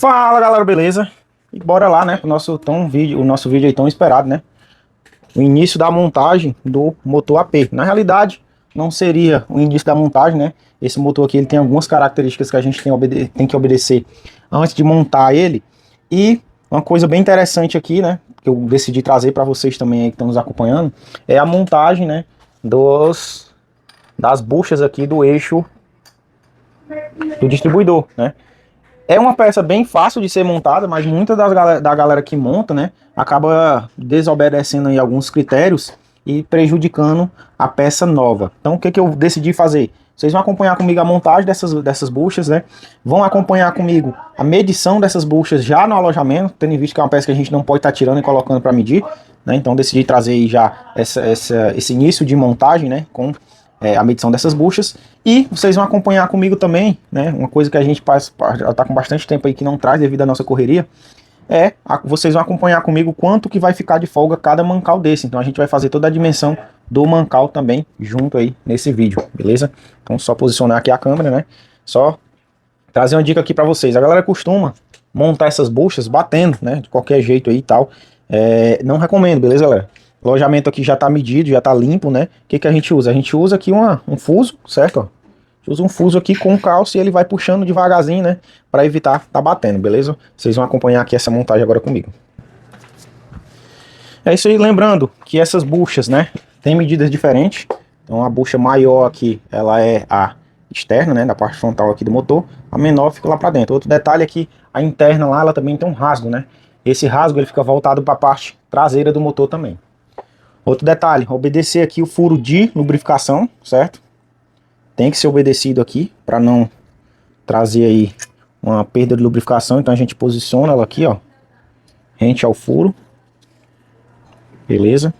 Fala galera, beleza? E bora lá, né, pro o nosso vídeo aí tão esperado, né? O início da montagem do motor AP. Na realidade, não seria o início da montagem, né? Esse motor aqui ele tem algumas características que a gente tem que obedecer antes de montar ele. E uma coisa bem interessante aqui, né, que eu decidi trazer para vocês também aí que estão nos acompanhando, é a montagem, né, das buchas aqui do eixo do distribuidor, né? É uma peça bem fácil de ser montada, mas muita da galera que monta, né, acaba desobedecendo aí alguns critérios e prejudicando a peça nova. Então, o que eu decidi fazer? Vocês vão acompanhar comigo a montagem dessas buchas, né? Vão acompanhar comigo a medição dessas buchas já no alojamento, tendo em vista que é uma peça que a gente não pode estar tirando e colocando para medir, né? Então, decidi trazer aí já esse início de montagem, né, com a medição dessas buchas. E vocês vão acompanhar comigo também, né? Uma coisa que a gente já está com bastante tempo aí que não traz devido à nossa correria. Vocês vão acompanhar comigo quanto que vai ficar de folga cada mancal desse. Então a gente vai fazer toda a dimensão do mancal também junto aí nesse vídeo, beleza? Então só posicionar aqui a câmera, né? Só trazer uma dica aqui para vocês. A galera costuma montar essas buchas batendo, né? De qualquer jeito aí e tal. Não recomendo, beleza, galera? O alojamento aqui já tá medido, já tá limpo, né? O que a gente usa? A gente usa aqui um fuso, certo? Ó. A gente usa um fuso aqui com calço e ele vai puxando devagarzinho, né? Para evitar tá batendo, beleza? Vocês vão acompanhar aqui essa montagem agora comigo. É isso aí, lembrando que essas buchas, né? Tem medidas diferentes. Então a bucha maior aqui, ela é a externa, né? Da parte frontal aqui do motor. A menor fica lá para dentro. Outro detalhe é que a interna lá, ela também tem um rasgo, né? Esse rasgo ele fica voltado para a parte traseira do motor também. Outro detalhe, obedecer aqui o furo de lubrificação, certo? Tem que ser obedecido aqui para não trazer aí uma perda de lubrificação. Então a gente posiciona ela aqui, ó, rente ao furo. Beleza?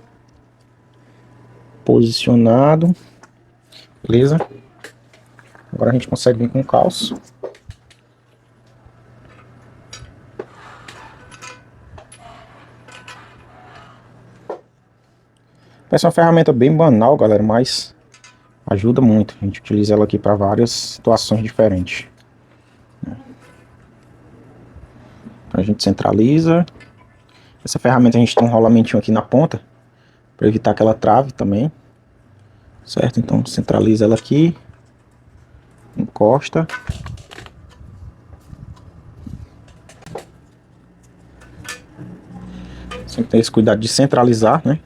Posicionado. Beleza? Agora a gente consegue vir com o calço. Essa é uma ferramenta bem banal, galera, mas ajuda muito. A gente utiliza ela aqui para várias situações diferentes. Então a gente centraliza. Essa ferramenta a gente tem um rolamentinho aqui na ponta para evitar que ela trave também. Certo? Então centraliza ela aqui. Encosta. Sempre tem esse cuidado de centralizar, né?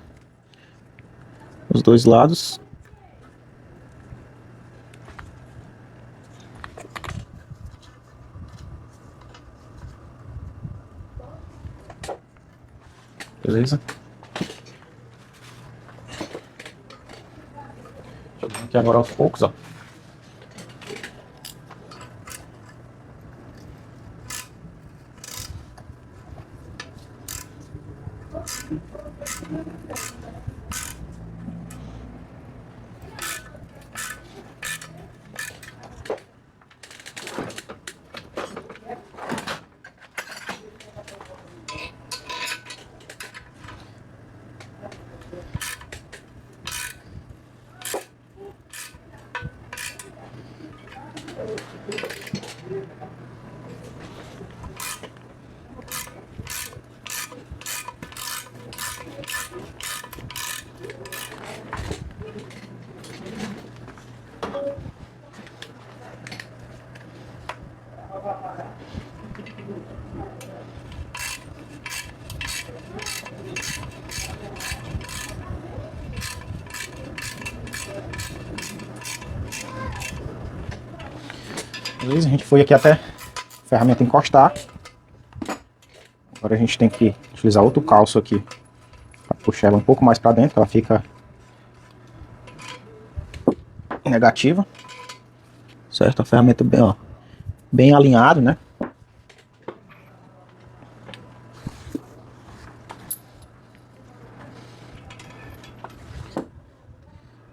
Os dois lados. Beleza? Deixa eu aqui agora aos poucos, ó. Beleza? A gente foi aqui até a ferramenta encostar. Agora a gente tem que utilizar outro calço aqui para puxar ela um pouco mais para dentro, ela fica negativa. Certo? A ferramenta bem, ó, bem alinhado, né?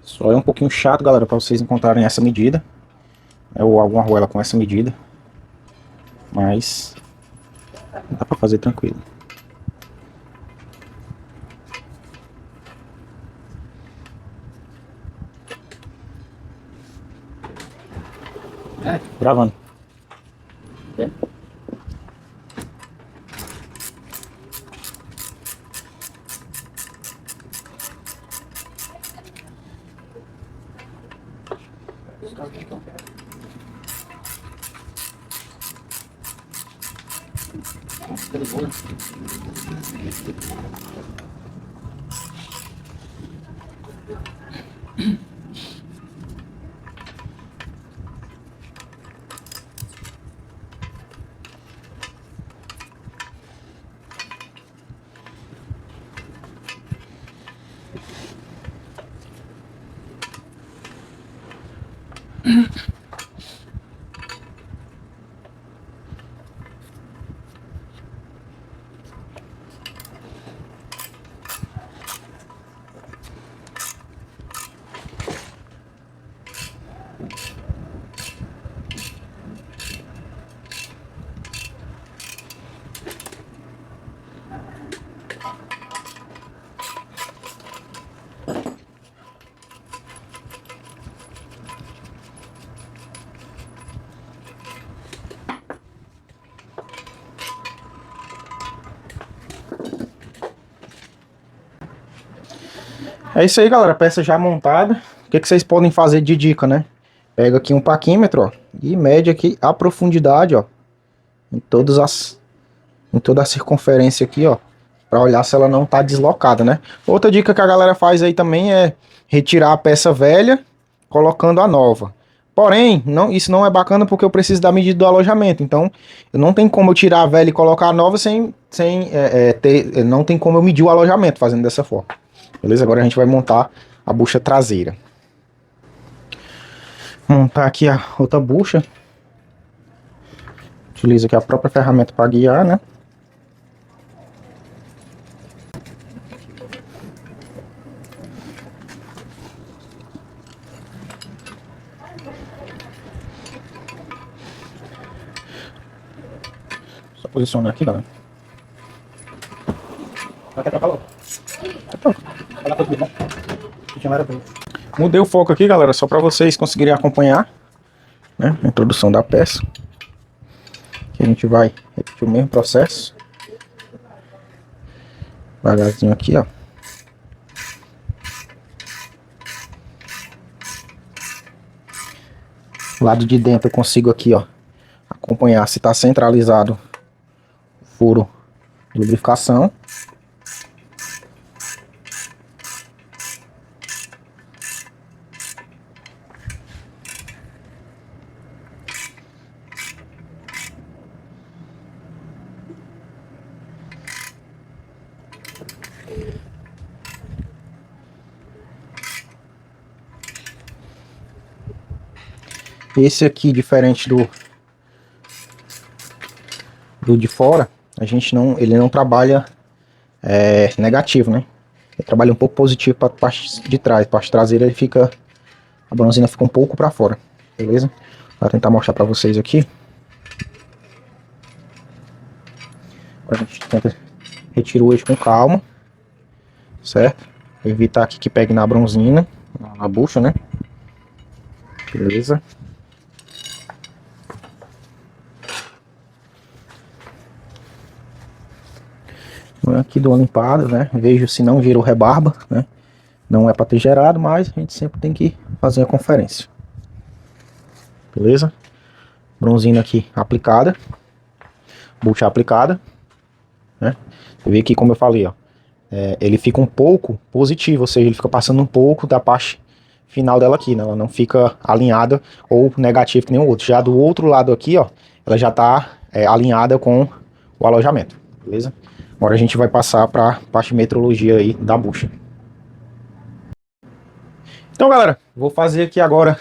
Só é um pouquinho chato, galera, para vocês encontrarem essa medida. Ou alguma argoela com essa medida. Mas dá para fazer tranquilo. Gravando. É isso aí, galera, peça já montada. O que vocês podem fazer de dica, né? Pega aqui um paquímetro, ó, e mede aqui a profundidade, ó, em toda a circunferência aqui, ó, para olhar se ela não tá deslocada, né? Outra dica que a galera faz aí também é retirar a peça velha, colocando a nova. Porém, isso não é bacana porque eu preciso da medida do alojamento. Então, não tem como eu tirar a velha e colocar a nova não tem como eu medir o alojamento fazendo dessa forma. Beleza? Agora a gente vai montar a bucha traseira. Montar aqui a outra bucha. Utilizo aqui a própria ferramenta para guiar, né? Só posicionar aqui, galera. Mudei o foco aqui, galera, só para vocês conseguirem acompanhar, né, a introdução da peça. Aqui a gente vai repetir o mesmo processo. Devagarzinho aqui, ó. Do lado de dentro eu consigo aqui, ó, acompanhar se está centralizado o furo de lubrificação. Esse aqui, diferente do de fora, ele não trabalha negativo, né? Ele trabalha um pouco positivo para a parte de trás. A parte traseira a bronzina fica um pouco para fora, beleza? Vou tentar mostrar para vocês aqui. Agora a gente tenta retirar o eixo com calma, certo? Evitar aqui que pegue na bronzina, na bucha, né? Beleza? Aqui dou uma limpada, né? Vejo se não gerou rebarba, né? Não é para ter gerado, mas a gente sempre tem que fazer a conferência. Beleza? Bronzina aqui aplicada. Bucha aplicada, né? Você vê que, como eu falei, ó, ele fica um pouco positivo, ou seja, ele fica passando um pouco da parte final dela aqui, né? Ela não fica alinhada ou negativa que nem o outro. Já do outro lado aqui, ó, ela já tá alinhada com o alojamento, beleza? Agora a gente vai passar para a parte de metrologia aí da bucha. Então, galera, vou fazer aqui agora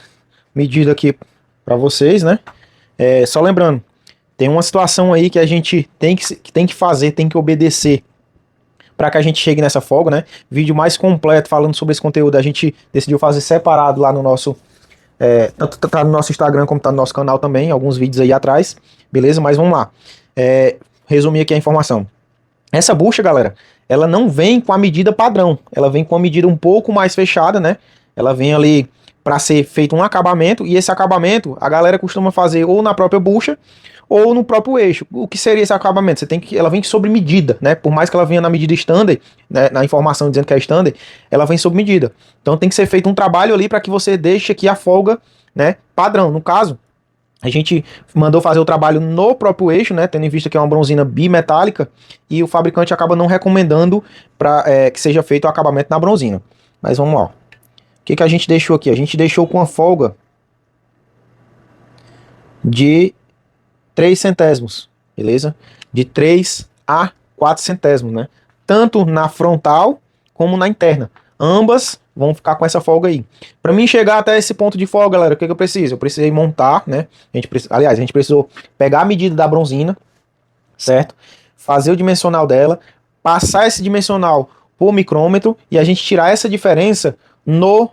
medida aqui para vocês, né? Só lembrando, tem uma situação aí que a gente tem que fazer, tem que obedecer para que a gente chegue nessa folga, né? Vídeo mais completo falando sobre esse conteúdo a gente decidiu fazer separado lá no nosso tanto tá no nosso Instagram como tá no nosso canal também, alguns vídeos aí atrás, beleza? Mas vamos lá. Resumir aqui a informação. Essa bucha, galera, ela não vem com a medida padrão, ela vem com a medida um pouco mais fechada, né? Ela vem ali para ser feito um acabamento, e esse acabamento a galera costuma fazer ou na própria bucha ou no próprio eixo. O que seria esse acabamento? Ela vem sob medida, né? Por mais que ela venha na medida standard, né, na informação dizendo que é standard, ela vem sob medida. Então tem que ser feito um trabalho ali para que você deixe aqui a folga, né, padrão. No caso, A gente mandou fazer o trabalho no próprio eixo, né? Tendo em vista que é uma bronzina bimetálica e o fabricante acaba não recomendando que seja feito o acabamento na bronzina. Mas vamos lá. O que a gente deixou aqui? A gente deixou com uma folga de 3 centésimos, beleza? De 3 a 4 centésimos, né? Tanto na frontal como na interna. Ambas vão ficar com essa folga aí. Para mim chegar até esse ponto de folga, galera, o que eu preciso? Eu precisei montar, né? Aliás, a gente precisou pegar a medida da bronzina, certo? Fazer o dimensional dela, passar esse dimensional por micrômetro e a gente tirar essa diferença no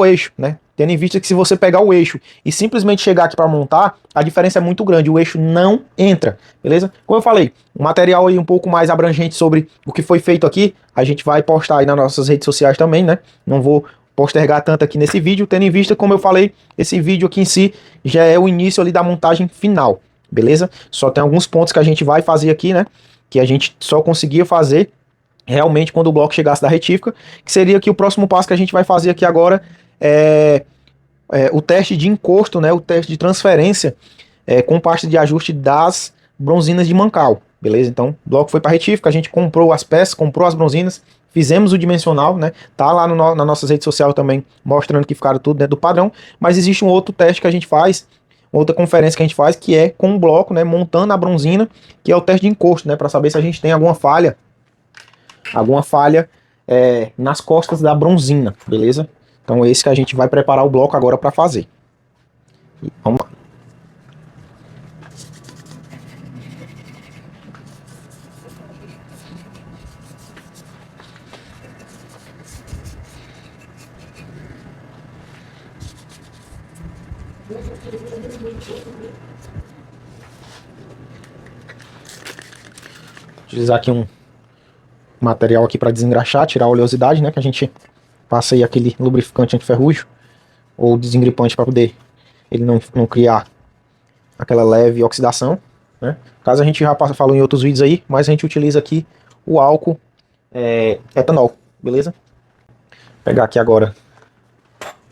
eixo, né? Tendo em vista que se você pegar o eixo e simplesmente chegar aqui para montar, a diferença é muito grande, o eixo não entra, beleza? Como eu falei, um material aí um pouco mais abrangente sobre o que foi feito aqui, a gente vai postar aí nas nossas redes sociais também, né? Não vou postergar tanto aqui nesse vídeo, tendo em vista, como eu falei, esse vídeo aqui em si já é o início ali da montagem final, beleza? Só tem alguns pontos que a gente vai fazer aqui, né? Que a gente só conseguia fazer realmente quando o bloco chegasse da retífica, que seria que o próximo passo que a gente vai fazer aqui agora é o teste de encosto, né, o teste de transferência com pasta de ajuste das bronzinas de mancal, beleza? Então, o bloco foi para retífica, a gente comprou as peças, comprou as bronzinas, fizemos o dimensional, né? Tá lá nas nossas redes sociais também, mostrando que ficaram tudo dentro do padrão, mas existe um outro teste que a gente faz, outra conferência que a gente faz, que é com o bloco, né, montando a bronzina, que é o teste de encosto, né, para saber se a gente tem alguma falha nas costas da bronzina, beleza? Então é esse que a gente vai preparar o bloco agora para fazer. E vamos lá. Vou utilizar aqui um material aqui para desengraxar, tirar a oleosidade, né? Que a gente passa aí aquele lubrificante antiferrugem ou desengripante para poder ele não criar aquela leve oxidação, né? Caso a gente já falou em outros vídeos aí, mas a gente utiliza aqui o álcool etanol, beleza? Vou pegar aqui agora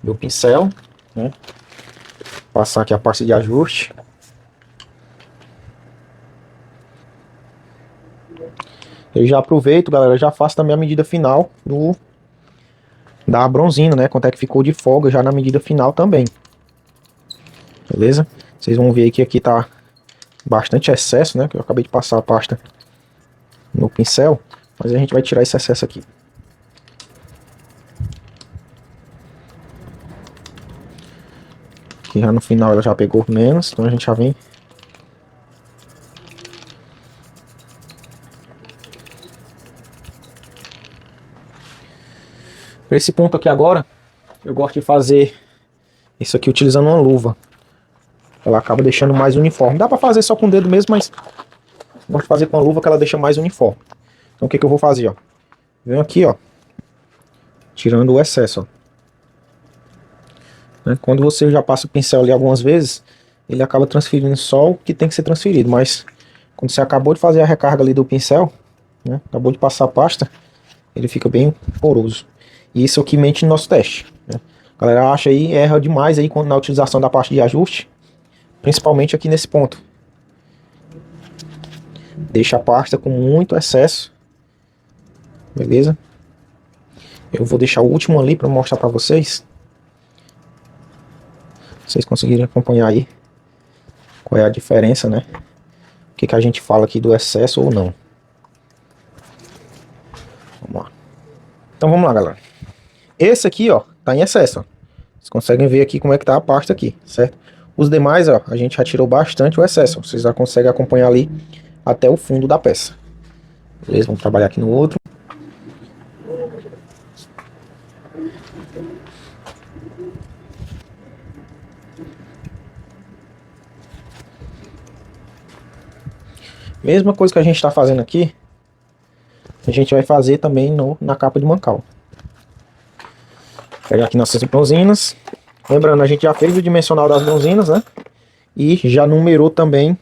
meu pincel, né? Passar aqui a parte de ajuste. Eu já aproveito, galera, já faço também a medida final da bronzina, né? Quanto é que ficou de folga já na medida final também. Beleza? Vocês vão ver que aqui tá bastante excesso, né? Que eu acabei de passar a pasta no pincel. Mas a gente vai tirar esse excesso aqui. Aqui já no final ela já pegou menos, então a gente já vem. Para esse ponto aqui agora, eu gosto de fazer isso aqui utilizando uma luva. Ela acaba deixando mais uniforme. Dá para fazer só com o dedo mesmo, mas gosto de fazer com a luva que ela deixa mais uniforme. Então o que eu vou fazer, ó? Venho aqui, ó, tirando o excesso, ó. Né? Quando você já passa o pincel ali algumas vezes, ele acaba transferindo só o que tem que ser transferido, mas quando você acabou de fazer a recarga ali do pincel, né, acabou de passar a pasta, ele fica bem poroso. E isso aqui mente no nosso teste, né? A galera acha aí, erra demais aí na utilização da pasta de ajuste, principalmente aqui nesse ponto. Deixa a pasta com muito excesso, beleza? Eu vou deixar o último ali para mostrar para vocês. Vocês conseguirem acompanhar aí qual é a diferença, né? O que a gente fala aqui do excesso ou não. Vamos lá. Então vamos lá, galera. Esse aqui, ó, tá em excesso, ó. Vocês conseguem ver aqui como é que tá a pasta aqui, certo? Os demais, ó, a gente já tirou bastante o excesso. Vocês já conseguem acompanhar ali até o fundo da peça. Beleza? Vamos trabalhar aqui no outro. Mesma coisa que a gente está fazendo aqui, a gente vai fazer também na capa de mancal. Vou pegar aqui nossas bronzinas. Lembrando, a gente já fez o dimensional das bronzinas, né? E já numerou também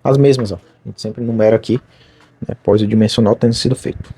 as mesmas, ó. A gente sempre numera aqui, né, após o dimensional tendo sido feito.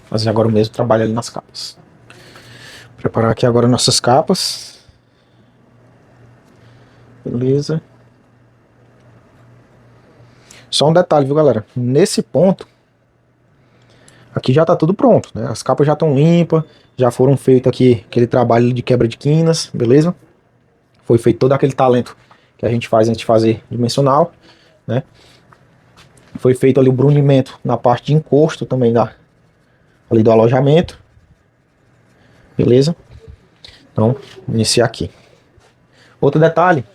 Fazer agora o mesmo trabalho ali nas capas. Preparar aqui agora nossas capas. Beleza. Só um detalhe, viu, galera? Nesse ponto, aqui já tá tudo pronto, né? As capas já estão limpas, já foram feito aqui aquele trabalho de quebra de quinas, beleza? Foi feito todo aquele talento que a gente faz antes de fazer dimensional, né? Foi feito ali o brunimento na parte de encosto também ali do alojamento, beleza? Então, iniciar aqui. Outro detalhe,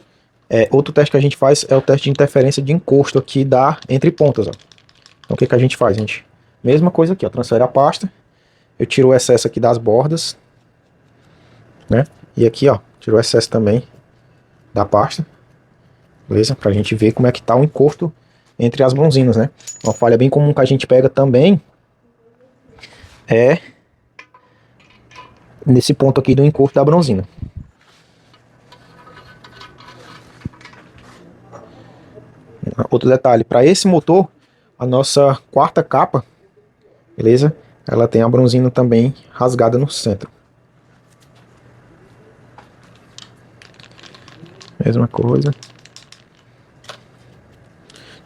outro teste que a gente faz é o teste de interferência de encosto aqui entre pontas, ó. Então o que a gente faz, gente? Mesma coisa aqui, ó, transfere a pasta, eu tiro o excesso aqui das bordas, né? E aqui, ó, tiro o excesso também da pasta, beleza? Pra gente ver como é que tá o encosto entre as bronzinas, né? Uma falha bem comum que a gente pega também é nesse ponto aqui do encosto da bronzina. Outro detalhe, para esse motor, a nossa quarta capa, beleza? Ela tem a bronzina também rasgada no centro. Mesma coisa.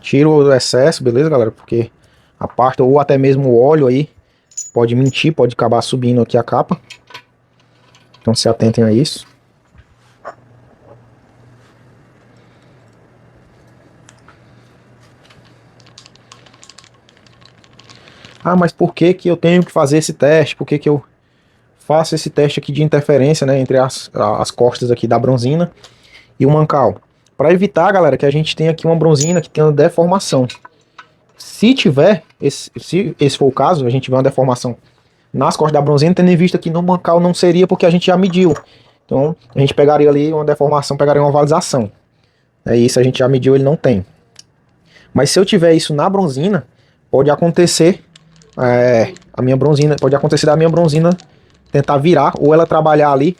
Tiro o excesso, beleza, galera? Porque a pasta ou até mesmo o óleo aí pode mentir, pode acabar subindo aqui a capa. Então se atentem a isso. Ah, mas por que que eu tenho que fazer esse teste? Por que que eu faço esse teste aqui de interferência, né, entre as costas aqui da bronzina e o mancal? Para evitar, galera, que a gente tenha aqui uma bronzina que tenha deformação. Se tiver, se esse for o caso, a gente tiver uma deformação nas costas da bronzina, tendo em vista que no mancal não seria porque a gente já mediu. Então a gente pegaria ali uma deformação, pegaria uma ovalização. É isso, a gente já mediu, ele não tem. Mas se eu tiver isso na bronzina, pode acontecer a minha bronzina, pode acontecer da minha bronzina tentar virar ou ela trabalhar ali,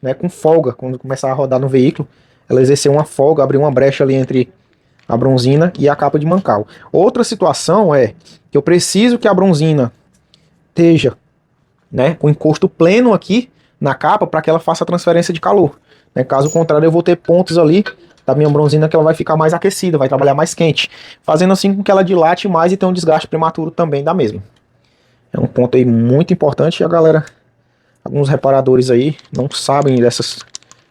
né, com folga, quando começar a rodar no veículo, ela exercer uma folga, abrir uma brecha ali entre a bronzina e a capa de mancal. Outra situação é que eu preciso que a bronzina esteja, né, com encosto pleno aqui na capa para que ela faça a transferência de calor. Né? Caso contrário, eu vou ter pontos ali da minha bronzina que ela vai ficar mais aquecida, vai trabalhar mais quente, fazendo assim com que ela dilate mais e tenha um desgaste prematuro também da mesma. É um ponto aí muito importante e a galera, alguns reparadores aí não sabem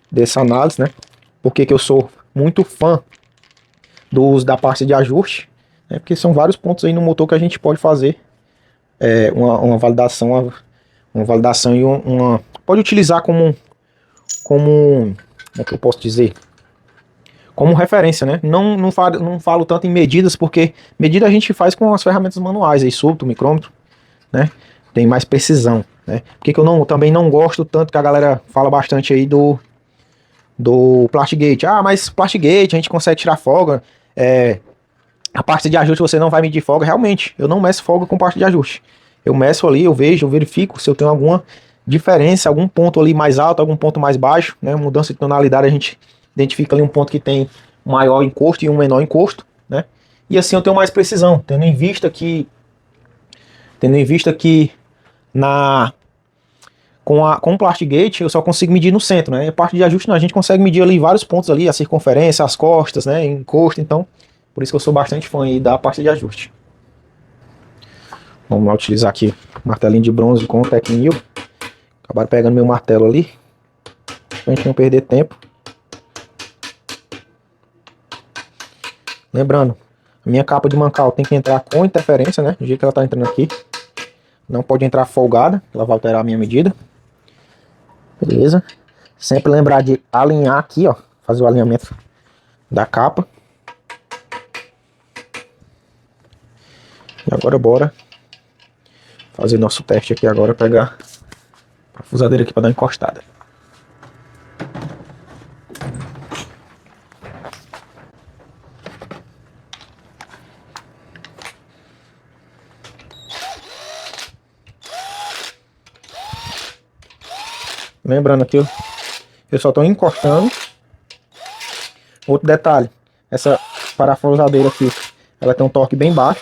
dessa análise, né? Porque que eu sou muito fã do uso da parte de ajuste, né? Porque são vários pontos aí no motor que a gente pode fazer uma validação, e pode utilizar como é que eu posso dizer? Como referência, né? Não falo tanto em medidas, porque medida a gente faz com as ferramentas manuais, aí, súbito, micrômetro, né? Tem mais precisão, né? Porque que eu também não gosto tanto que a galera fala bastante aí do Plastigate. Ah, mas Plastigate a gente consegue tirar folga. A parte de ajuste você não vai medir folga. Realmente, eu não meço folga com parte de ajuste. Eu meço ali, eu vejo, eu verifico se eu tenho alguma diferença, algum ponto ali mais alto, algum ponto mais baixo, né? Mudança de tonalidade, a gente identifica ali um ponto que tem um maior encosto e um menor encosto, né? E assim eu tenho mais precisão, tendo em vista que com o Plastigate eu só consigo medir no centro, né? A parte de ajuste não, a gente consegue medir ali vários pontos ali, a circunferência, as costas, né? Encosto, então por isso que eu sou bastante fã aí da parte de ajuste. Vamos lá utilizar aqui martelinho de bronze com o Tec 1000. Acabaram pegando meu martelo ali, pra gente não perder tempo. Lembrando, a minha capa de mancal tem que entrar com interferência, né? Do jeito que ela tá entrando aqui. Não pode entrar folgada, ela vai alterar a minha medida. Beleza? Sempre lembrar de alinhar aqui, ó. Fazer o alinhamento da capa. E agora bora fazer nosso teste aqui agora, pegar a parafusadeira aqui para dar encostada. Lembrando aqui, eu só estou encostando. Outro detalhe, essa parafusadeira aqui, ela tem um torque bem baixo,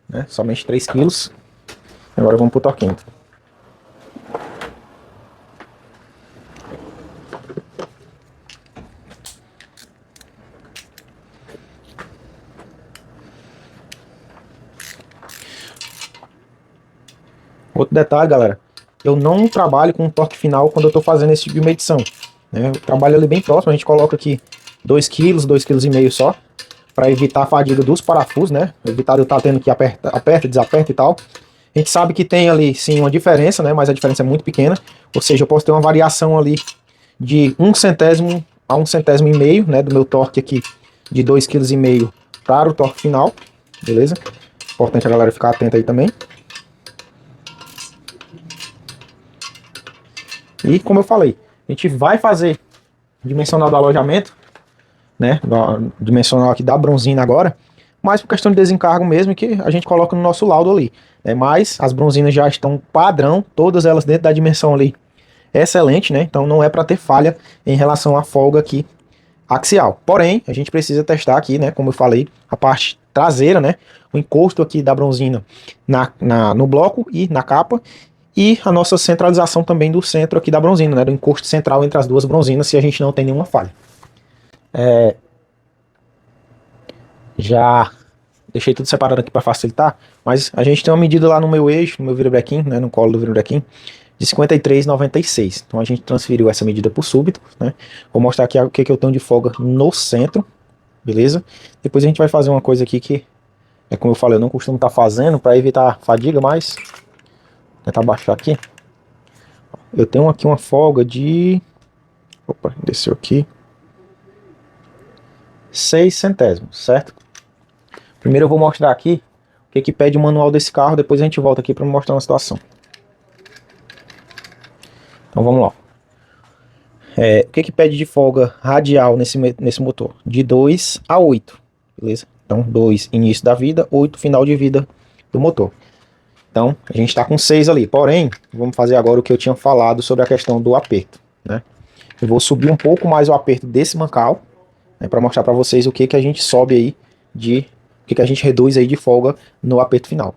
né? Somente 3 kg. Agora vamos pro torquinho. Outro detalhe, galera, eu não trabalho com torque final quando eu estou fazendo esse tipo de medição, né? Eu trabalho ali bem próximo, a gente coloca aqui 2 kg, 2,5 kg só, para evitar a fadiga dos parafusos, né? Evitar eu estar tendo que aperta, desaperta e tal. A gente sabe que tem ali sim uma diferença, né? Mas a diferença é muito pequena, ou seja, eu posso ter uma variação ali de 1 centésimo a 1,5 centésimo, né? Do meu torque aqui de 2,5 kg para o torque final, beleza? Importante a galera ficar atenta aí também. E como eu falei, a gente vai fazer dimensional do alojamento, né? Dimensional aqui da bronzina agora, mas por questão de desencargo mesmo, que a gente coloca no nosso laudo ali. Mas as bronzinas já estão padrão, todas elas dentro da dimensão ali excelente, né? Então não é para ter falha em relação à folga aqui axial. Porém, a gente precisa testar aqui, né? Como eu falei, a parte traseira, né? O encosto aqui da bronzina no bloco e na capa. E a nossa centralização também do centro aqui da bronzina, né? Do encosto central entre as duas bronzinas, se a gente não tem nenhuma falha. Já deixei tudo separado aqui para facilitar, mas a gente tem uma medida lá no meu eixo, no meu virabrequim, né? No colo do virabrequim, de 53,96. Então a gente transferiu essa medida para o súbito, né? Vou mostrar aqui o que eu tenho de folga no centro, beleza? Depois a gente vai fazer uma coisa aqui que, é como eu falei, eu não costumo estar fazendo para evitar fadiga, mas vou tentar baixar aqui. Eu tenho aqui uma folga de... Opa, desceu aqui. 6 centésimos, certo? Primeiro eu vou mostrar aqui o que pede o manual desse carro, depois a gente volta aqui para mostrar uma situação. Então vamos lá. O que pede de folga radial nesse motor? De 2 a 8, beleza? Então 2 início da vida, 8 final de vida do motor. Então a gente está com 6 ali, porém, vamos fazer agora o que eu tinha falado sobre a questão do aperto, né? Eu vou subir um pouco mais o aperto desse mancal, né, para mostrar para vocês o que a gente sobe aí o que a gente reduz aí de folga no aperto final.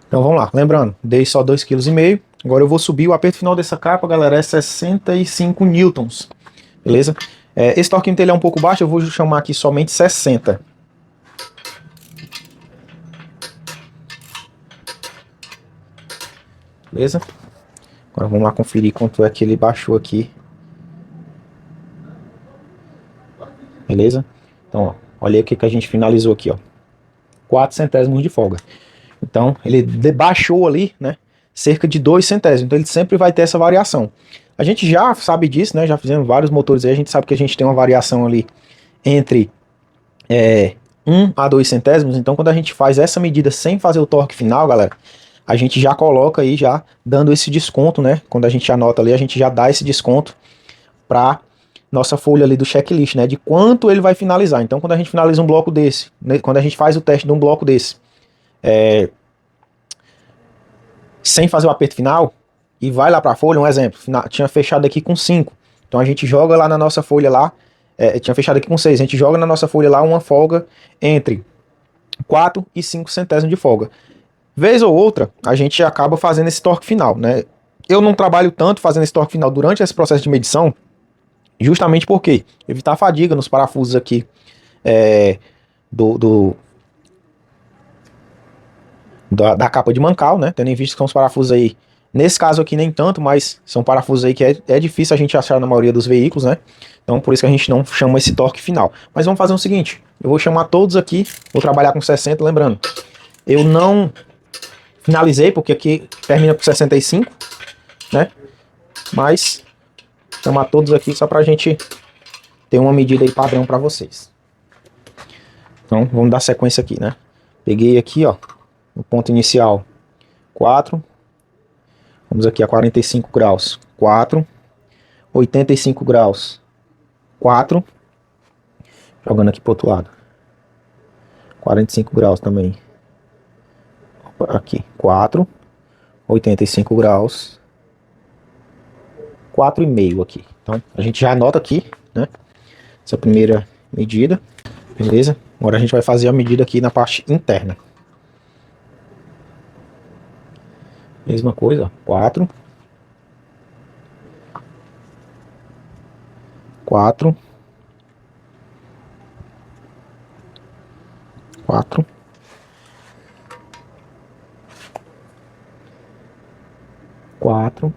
Então vamos lá, lembrando, dei só 2,5 kg, agora eu vou subir o aperto final dessa capa, galera, é 65 newtons, beleza? Esse torquímetro ele é um pouco baixo, eu vou chamar aqui somente 60. Beleza? Agora vamos lá conferir quanto é que ele baixou aqui. Beleza? Então, ó, olha aí o que a gente finalizou aqui, ó. 4 centésimos de folga. Então, ele baixou ali, né, cerca de 2 centésimos. Então, ele sempre vai ter essa variação. A gente já sabe disso, né, já fizemos vários motores aí, a gente sabe que a gente tem uma variação ali entre 1 a 2 centésimos. Então, quando a gente faz essa medida sem fazer o torque final, galera, a gente já coloca aí, já dando esse desconto, né, quando a gente anota ali, a gente já dá esse desconto para nossa folha ali do checklist, né, de quanto ele vai finalizar. Então, quando a gente finaliza um bloco desse, né, quando a gente faz o teste de um bloco desse, sem fazer o aperto final, e vai lá para a folha, um exemplo, tinha fechado aqui com 5, então a gente joga lá na nossa folha lá, tinha fechado aqui com 6, a gente joga na nossa folha lá uma folga entre 4 e 5 centésimos de folga. Vez ou outra, a gente acaba fazendo esse torque final, né? Eu não trabalho tanto fazendo esse torque final durante esse processo de medição, justamente porque evitar fadiga nos parafusos aqui da capa de mancal, né? Tendo em vista que são os parafusos aí, nesse caso aqui nem tanto, mas são parafusos aí que é difícil a gente achar na maioria dos veículos, né? Então por isso que a gente não chama esse torque final. Mas vamos fazer o seguinte, eu vou chamar todos aqui, vou trabalhar com 60, lembrando, eu não finalizei porque aqui termina com 65, né? Mas chamar todos aqui só pra gente ter uma medida aí padrão para vocês. Então vamos dar sequência aqui, né? Peguei aqui, ó, no ponto inicial 4, vamos aqui a 45 graus, 4, 85 graus, 4, jogando aqui pro outro lado, 45 graus também, aqui, 4, 85 graus, 4,5 aqui. Então a gente já anota aqui, né, essa primeira medida, beleza? Agora a gente vai fazer a medida aqui na parte interna. Mesma coisa, ó. 4. 4. 4. 4.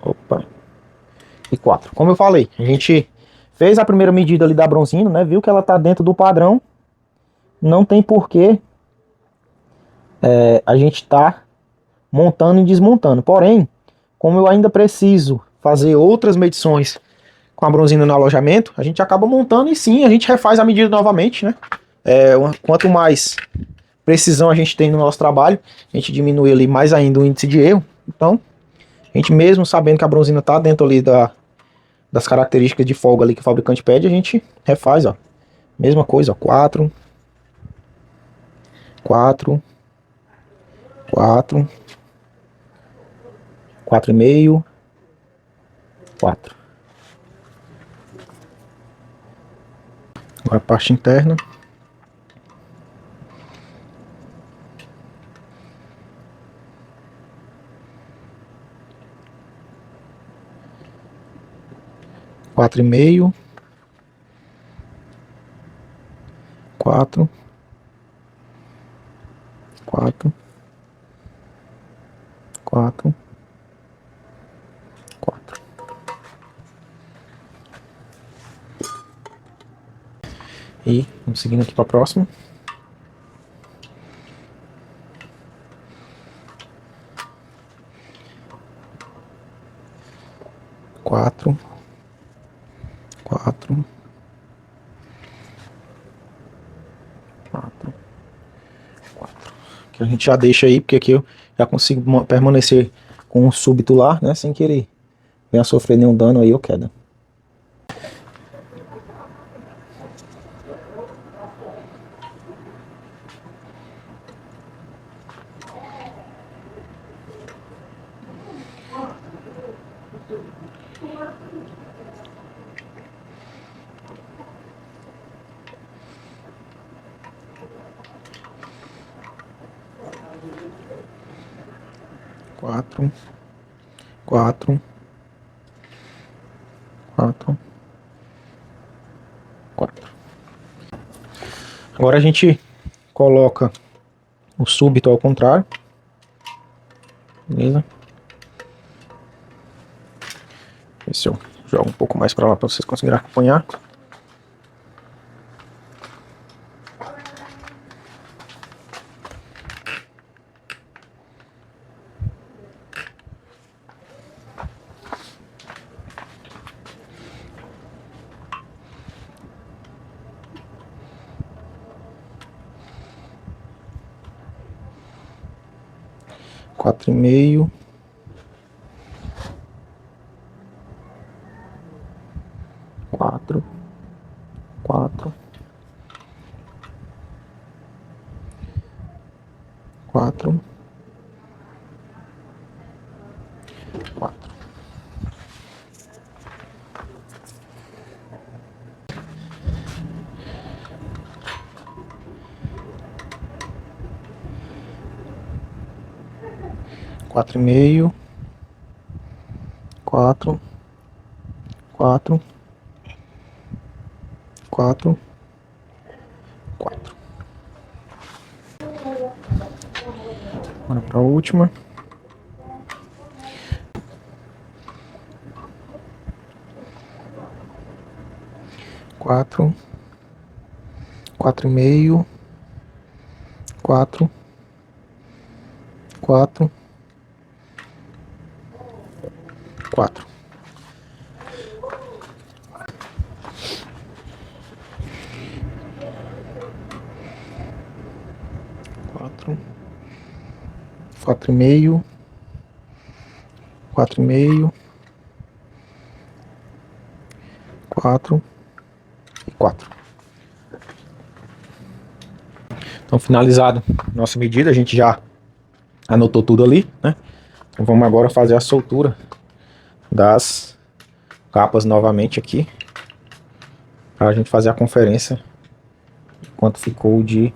Opa. E 4. Como eu falei, a gente fez a primeira medida ali da bronzina, né? Viu que ela tá dentro do padrão. Não tem porquê a gente tá montando e desmontando. Porém, como eu ainda preciso fazer outras medições com a bronzina no alojamento, a gente acaba montando e sim, a gente refaz a medida novamente, né? Quanto mais precisão a gente tem no nosso trabalho, a gente diminui ali mais ainda o índice de erro. Então, a gente mesmo sabendo que a bronzina está dentro ali das características de folga ali que o fabricante pede, a gente refaz, ó. Mesma coisa, ó. 4, 4, 4, 4,5, 4. Agora a parte interna. 4,5, 4, 4, 4, 4. E vamos seguindo aqui para a próxima. 4, 4, 4, 4. Que a gente já deixa aí, porque aqui eu já consigo permanecer com um subtular, né? Sem que ele venha sofrer nenhum dano aí ou queda. Quatro, 4, 4, 4. Agora a gente coloca o súbito ao contrário. Beleza? Ver se eu jogo um pouco mais para lá para vocês conseguirem acompanhar. Quatro e meio, 4, 4, 4, 4. Quatro e meio, 4, 4, 4, 4. Agora para a última. 4, 4,5, 4, 4, 4. Quatro e meio, 4,5, 4 e 4. Então, finalizado nossa medida, a gente já anotou tudo ali, né? Então, vamos agora fazer a soltura das capas novamente aqui, para a gente fazer a conferência de quanto ficou de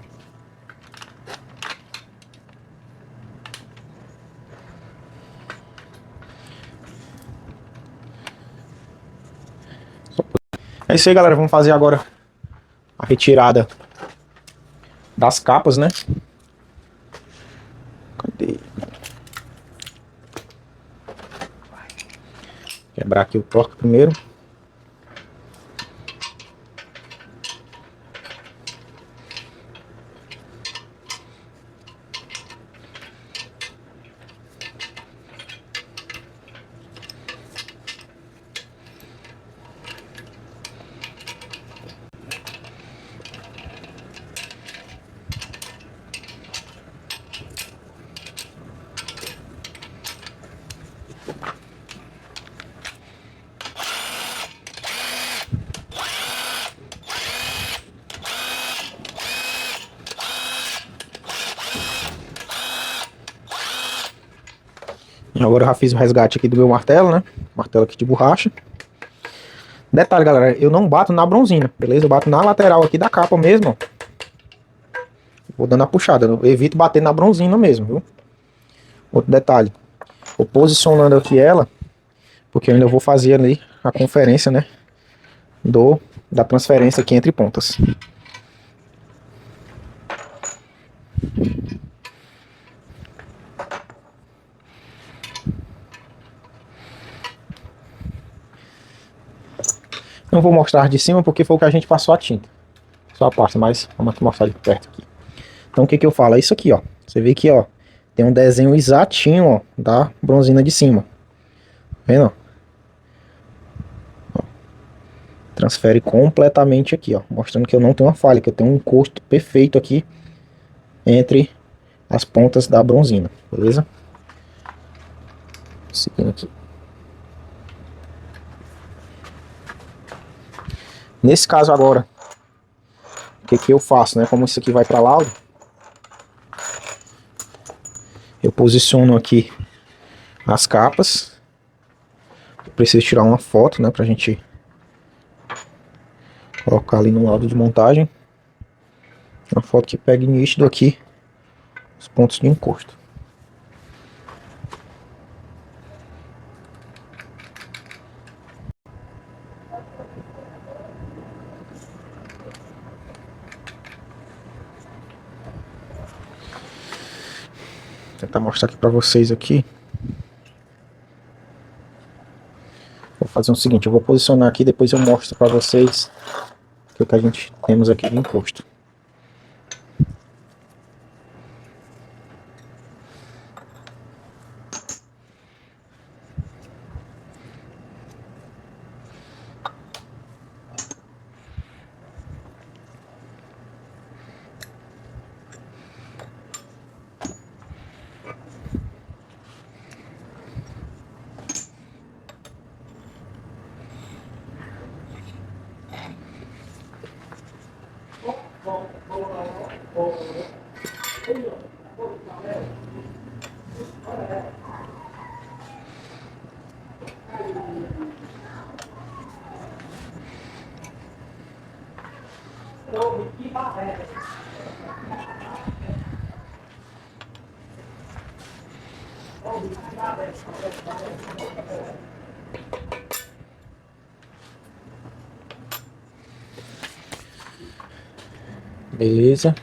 isso aí, galera. Vamos fazer agora a retirada das capas, né? Cadê? Quebrar aqui o torque primeiro. Agora eu já fiz o resgate aqui do meu martelo, né? Martelo aqui de borracha. Detalhe, galera, eu não bato na bronzina, beleza? Eu bato na lateral aqui da capa mesmo, ó. Vou dando a puxada, eu evito bater na bronzina mesmo, viu? Outro detalhe, vou posicionando aqui ela, porque eu ainda vou fazer ali a conferência, né? Da transferência aqui entre pontas. Não vou mostrar de cima porque foi o que a gente passou a tinta. Só a parte, mas vamos aqui mostrar de perto aqui. Então o que que eu falo? É isso aqui, ó. Você vê que, ó, tem um desenho exatinho, ó, da bronzina de cima. Tá vendo? Ó. Transfere completamente aqui, ó. Mostrando que eu não tenho uma falha, que eu tenho um encosto perfeito aqui entre as pontas da bronzina, beleza? Seguindo aqui. Nesse caso agora, o que que eu faço, né? Como isso aqui vai para laudo, eu posiciono aqui as capas. Eu preciso tirar uma foto, né? Pra gente colocar ali no laudo de montagem. Uma foto que pegue nítido aqui os pontos de encosto. Vou tentar mostrar aqui pra vocês aqui. Vou fazer o seguinte, eu vou posicionar aqui, depois eu mostro pra vocês o que a gente temos aqui de encosto. Beleza.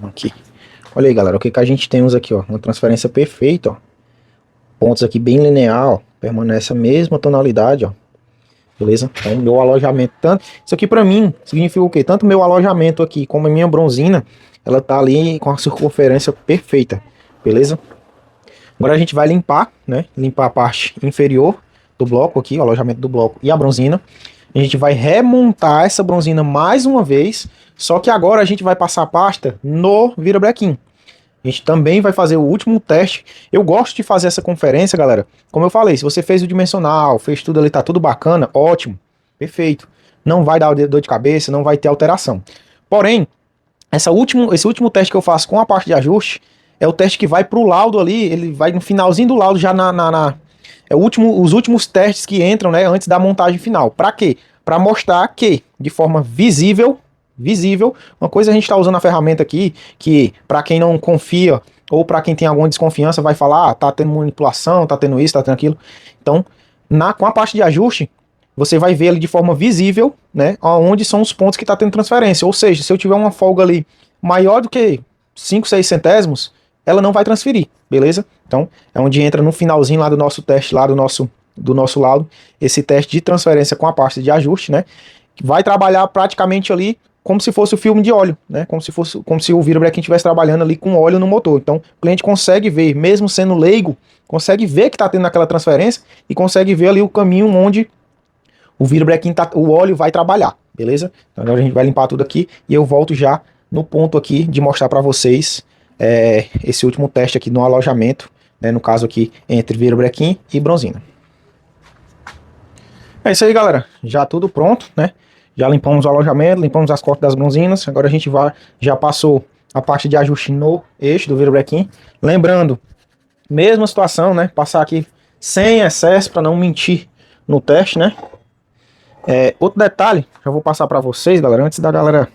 Aqui. Olha aí, galera, o que que a gente temos aqui, ó, uma transferência perfeita, ó. Pontos aqui bem linear, ó, permanece a mesma tonalidade, ó. Beleza? Então, meu alojamento, tanto isso aqui pra mim significa o quê? Tanto meu alojamento aqui como a minha bronzina, ela tá ali com a circunferência perfeita, beleza? Agora a gente vai limpar, né? Limpar a parte inferior do bloco aqui, o alojamento do bloco e a bronzina. A gente vai remontar essa bronzina mais uma vez, só que agora a gente vai passar a pasta no virabrequim. A gente também vai fazer o último teste. Eu gosto de fazer essa conferência, galera. Como eu falei, se você fez o dimensional, fez tudo ali, tá tudo bacana, ótimo, perfeito. Não vai dar dor de cabeça, não vai ter alteração. Porém, esse último teste que eu faço com a parte de ajuste é o teste que vai pro laudo ali, ele vai no finalzinho do laudo, já é os últimos testes que entram, né, antes da montagem final. Para quê? Para mostrar que, de forma visível, uma coisa a gente está usando a ferramenta aqui, que para quem não confia, ou para quem tem alguma desconfiança, vai falar, tá tendo manipulação, tá tendo isso, tá tendo aquilo. Então, com a parte de ajuste, você vai ver ali de forma visível, né, onde são os pontos que está tendo transferência. Ou seja, se eu tiver uma folga ali maior do que 5, 6 centésimos, ela não vai transferir, beleza? Então, é onde entra no finalzinho lá do nosso teste, lá do nosso lado, esse teste de transferência com a pasta de ajuste, né? Que vai trabalhar praticamente ali como se fosse o filme de óleo, né? Como se o virobrequim estivesse trabalhando ali com óleo no motor. Então, o cliente consegue ver, mesmo sendo leigo, consegue ver que está tendo aquela transferência e consegue ver ali o caminho onde o virobrequim, o óleo vai trabalhar, beleza? Então agora a gente vai limpar tudo aqui e eu volto já no ponto aqui de mostrar para vocês esse último teste aqui no alojamento, né, no caso aqui entre virobrequim e bronzina. É isso aí, galera, já tudo pronto, né? Já limpamos o alojamento, limpamos as cortas das bronzinas, agora a gente já passou a parte de ajuste no eixo do virobrequim. Lembrando, mesma situação, né? Passar aqui sem excesso para não mentir no teste, né? Outro detalhe, já vou passar para vocês, galera, antes da galera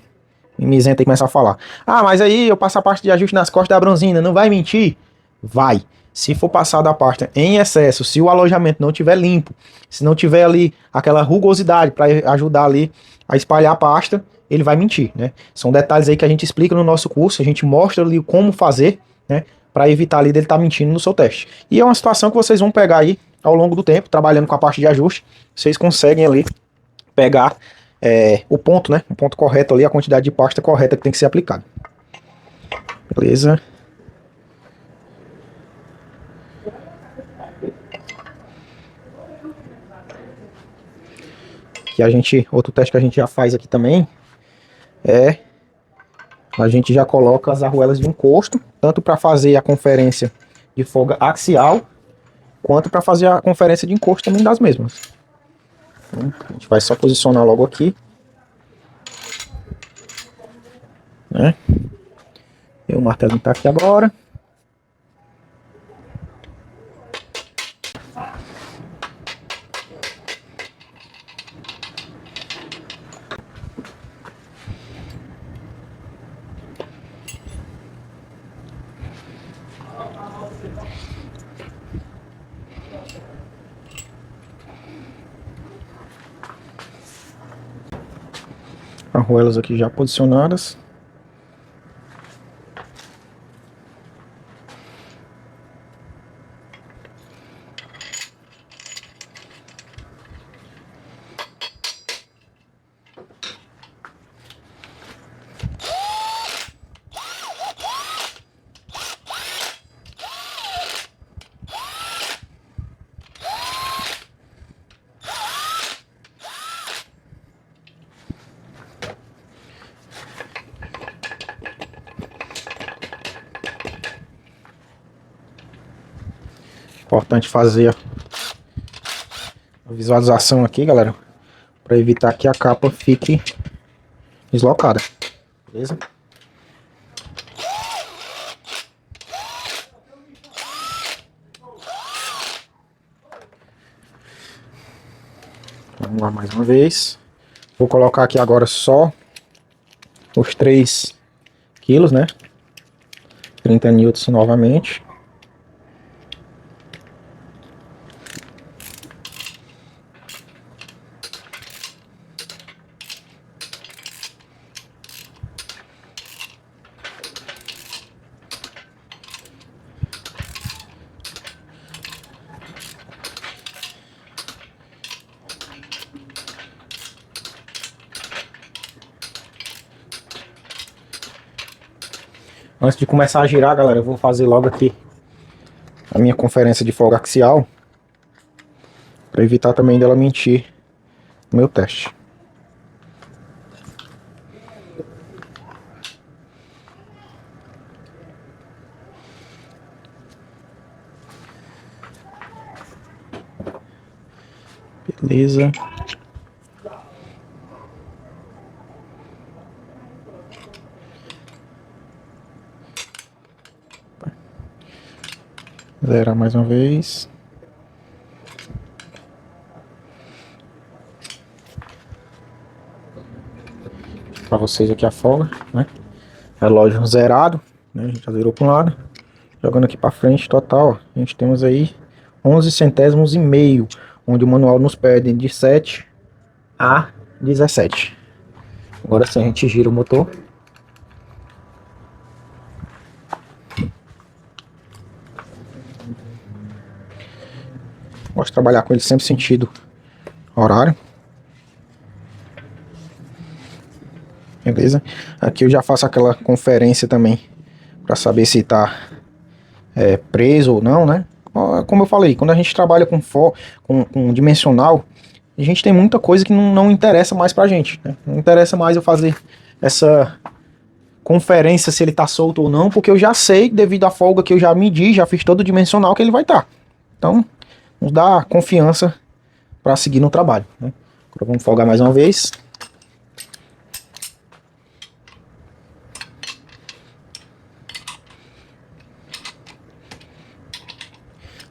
mimizenta e começar a falar. Ah, mas aí eu passo a parte de ajuste nas costas da bronzina, não vai mentir? Vai. Se for passar da pasta em excesso, se o alojamento não tiver limpo, se não tiver ali aquela rugosidade para ajudar ali a espalhar a pasta, ele vai mentir, né? São detalhes aí que a gente explica no nosso curso, a gente mostra ali como fazer, né, para evitar ali dele estar mentindo no seu teste. E é uma situação que vocês vão pegar aí ao longo do tempo, trabalhando com a parte de ajuste, vocês conseguem ali pegar o ponto, né? O ponto correto ali, a quantidade de pasta correta que tem que ser aplicada. Beleza? Outro teste que a gente já faz aqui também a gente já coloca as arruelas de encosto, tanto para fazer a conferência de folga axial, quanto para fazer a conferência de encosto também das mesmas. Então, a gente vai só posicionar logo aqui, né? E o martelinho tá aqui agora. Arruelas aqui já posicionadas. Importante fazer a visualização aqui, galera, para evitar que a capa fique deslocada, beleza? Vamos lá mais uma vez. Vou colocar aqui agora só os 3 quilos, né? 30 newtons novamente. Antes de começar a girar, galera, eu vou fazer logo aqui a minha conferência de folga axial, para evitar também dela mentir no meu teste. Beleza. Zerar mais uma vez. Para vocês aqui a folga, né? Relógio zerado, né? A gente já zerou para um lado. Jogando aqui para frente, total, ó, a gente temos aí 11 centésimos e meio, onde o manual nos pede de 7 a 17. Agora sim a gente gira o motor. Gosto de trabalhar com ele sempre sentido horário. Beleza? Aqui eu já faço aquela conferência também para saber se está preso ou não, né? Como eu falei, quando a gente trabalha com dimensional, a gente tem muita coisa que não interessa mais pra gente, né? Não interessa mais eu fazer essa conferência se ele tá solto ou não, porque eu já sei, devido à folga que eu já medi, já fiz todo o dimensional que ele vai estar. Então, nos dá confiança para seguir no trabalho, né? Agora vamos folgar mais uma vez.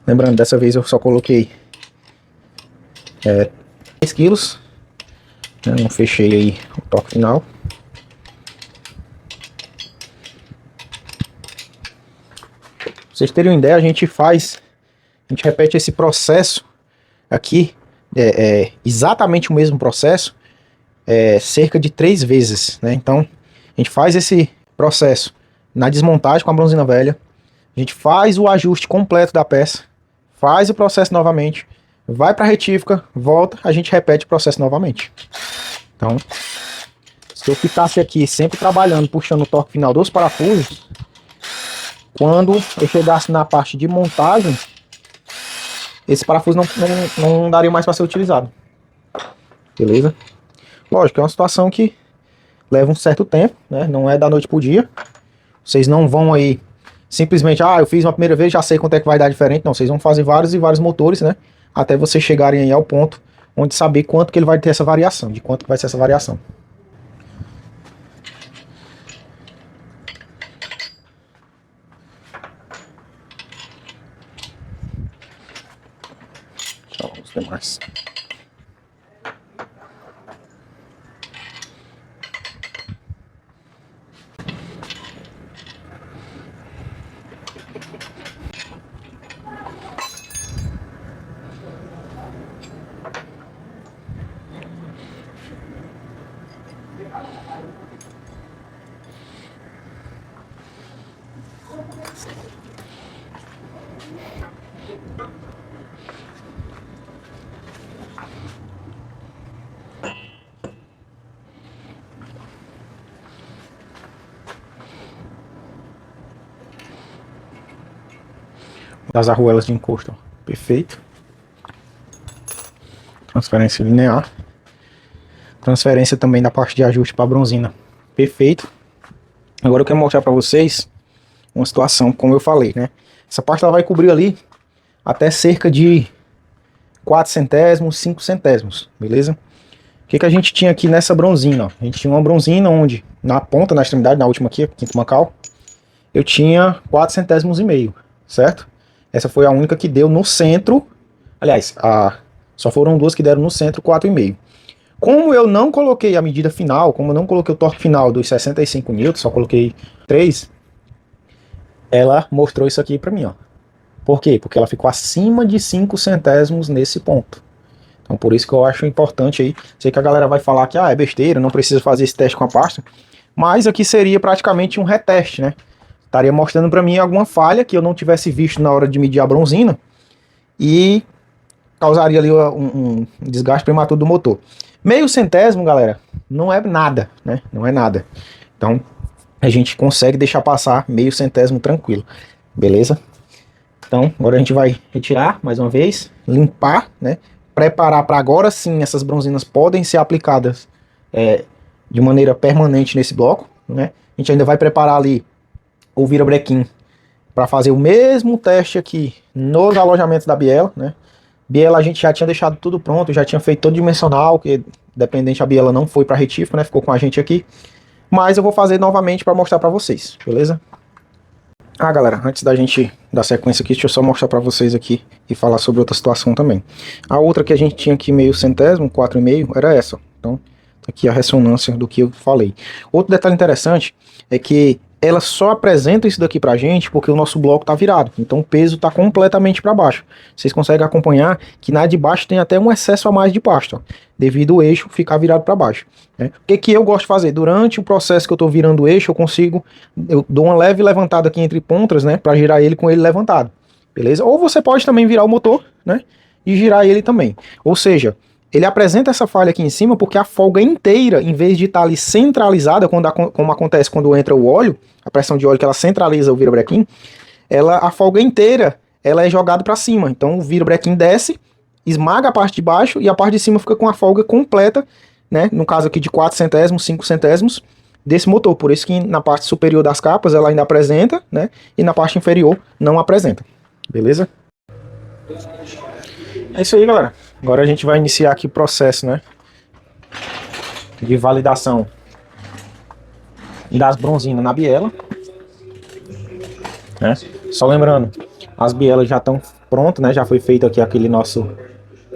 Lembrando, dessa vez eu só coloquei 3 quilos, né? Não fechei aí o toque final. Pra vocês terem uma ideia, a gente repete esse processo aqui, exatamente o mesmo processo, cerca de 3 vezes, né? Então, a gente faz esse processo na desmontagem com a bronzina velha, a gente faz o ajuste completo da peça, faz o processo novamente, vai para a retífica, volta, a gente repete o processo novamente. Então, se eu ficasse aqui sempre trabalhando, puxando o torque final dos parafusos, quando eu chegasse na parte de montagem, esse parafuso não daria mais para ser utilizado. Beleza? Lógico, é uma situação que leva um certo tempo, né? Não é da noite pro dia. Vocês não vão aí simplesmente, eu fiz uma primeira vez, já sei quanto é que vai dar diferente. Não, vocês vão fazer vários e vários motores, né? Até vocês chegarem aí ao ponto onde saber quanto que ele vai ter essa variação, de quanto que vai ser essa variação. Tchau, os demais. Das arruelas de encosto, ó. Perfeito. Transferência linear. Transferência também da parte de ajuste para bronzina. Perfeito. Agora eu quero mostrar para vocês uma situação, como eu falei, né? Essa parte ela vai cobrir ali até cerca de 4 centésimos, 5 centésimos, beleza? O que a gente tinha aqui nessa bronzina, ó? A gente tinha uma bronzina onde, na ponta, na extremidade, na última aqui, quinto mancal, eu tinha 4 centésimos e meio, certo? Essa foi a única que deu no centro. Aliás, só foram duas que deram no centro 4,5. Como eu não coloquei a medida final, como eu não coloquei o torque final dos 65 N, só coloquei 3, ela mostrou isso aqui pra mim, ó. Por quê? Porque ela ficou acima de 5 centésimos nesse ponto. Então por isso que eu acho importante aí. Sei que a galera vai falar que é besteira, não precisa fazer esse teste com a pasta. Mas aqui seria praticamente um reteste, né? Estaria mostrando para mim alguma falha que eu não tivesse visto na hora de medir a bronzina e causaria ali um desgaste prematuro do motor. Meio centésimo, galera, não é nada, né? Não é nada. Então a gente consegue deixar passar meio centésimo tranquilo, beleza? Então agora a gente vai retirar mais uma vez, limpar, né? Preparar para agora sim essas bronzinas podem ser aplicadas de maneira permanente nesse bloco, né? A gente ainda vai preparar ali o virabrequim para fazer o mesmo teste aqui nos alojamentos da biela, né? Biela a gente já tinha deixado tudo pronto, já tinha feito todo dimensional, que dependente a biela não foi para retífica, né? Ficou com a gente aqui. Mas eu vou fazer novamente para mostrar para vocês, beleza? Galera, antes da gente dar sequência aqui, deixa eu só mostrar para vocês aqui e falar sobre outra situação também. A outra que a gente tinha aqui meio centésimo, 4,5, era essa. Então, aqui a ressonância do que eu falei. Outro detalhe interessante é que ela só apresenta isso daqui pra gente porque o nosso bloco tá virado. Então o peso tá completamente para baixo. Vocês conseguem acompanhar que na de baixo tem até um excesso a mais de pasta, ó, devido ao eixo ficar virado para baixo, né? O que que eu gosto de fazer? Durante o processo que eu tô virando o eixo, eu dou uma leve levantada aqui entre pontas, né, para girar ele com ele levantado. Beleza? Ou você pode também virar o motor, né, e girar ele também. Ou seja, ele apresenta essa falha aqui em cima porque a folga inteira, em vez de estar ali centralizada, como acontece quando entra o óleo, a pressão de óleo que ela centraliza o virabrequim, a folga inteira ela é jogada para cima. Então o virabrequim desce, esmaga a parte de baixo e a parte de cima fica com a folga completa, né? No caso aqui de 4 centésimos, 5 centésimos desse motor. Por isso que na parte superior das capas ela ainda apresenta, né? E na parte inferior não apresenta. Beleza? É isso aí, galera. Agora a gente vai iniciar aqui o processo, né, de validação das bronzinas na biela, né? Só lembrando, as bielas já estão prontas, né? Já foi feito aqui aquele nosso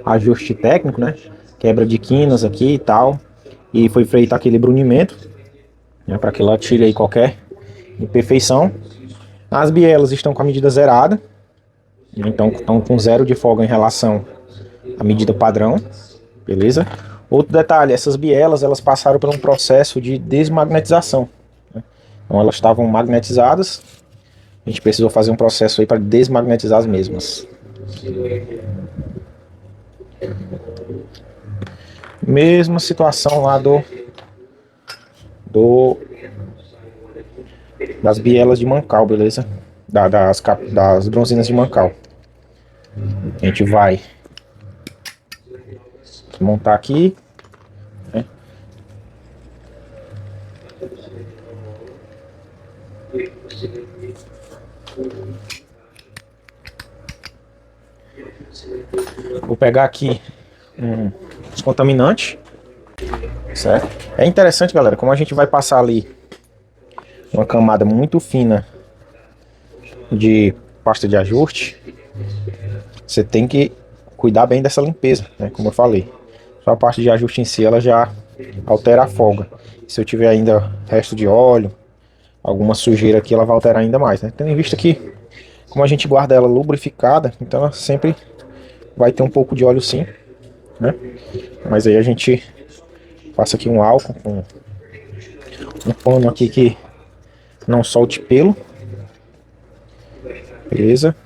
ajuste técnico, né? Quebra de quinas aqui e tal. E foi feito aquele brunimento, né, para que ela tire aí qualquer imperfeição. As bielas estão com a medida zerada, então estão com zero de folga em relação à medida padrão, beleza? Outro detalhe, essas bielas elas passaram por um processo de desmagnetização, né? Então elas estavam magnetizadas, a gente precisou fazer um processo aí para desmagnetizar as mesmas. Mesma situação lá das bielas de mancal, beleza? Das bronzinas de mancal. A gente vai montar aqui, né? Vou pegar aqui um descontaminante, certo? É interessante, galera, como a gente vai passar ali uma camada muito fina de pasta de ajuste, você tem que cuidar bem dessa limpeza, né? Como eu falei, só a parte de ajuste em si ela já altera a folga. Se eu tiver ainda resto de óleo, alguma sujeira aqui, ela vai alterar ainda mais, né? Tendo em vista que, como a gente guarda ela lubrificada, então ela sempre vai ter um pouco de óleo sim, né? Mas aí a gente passa aqui um álcool com um pano aqui que não solte pelo, beleza?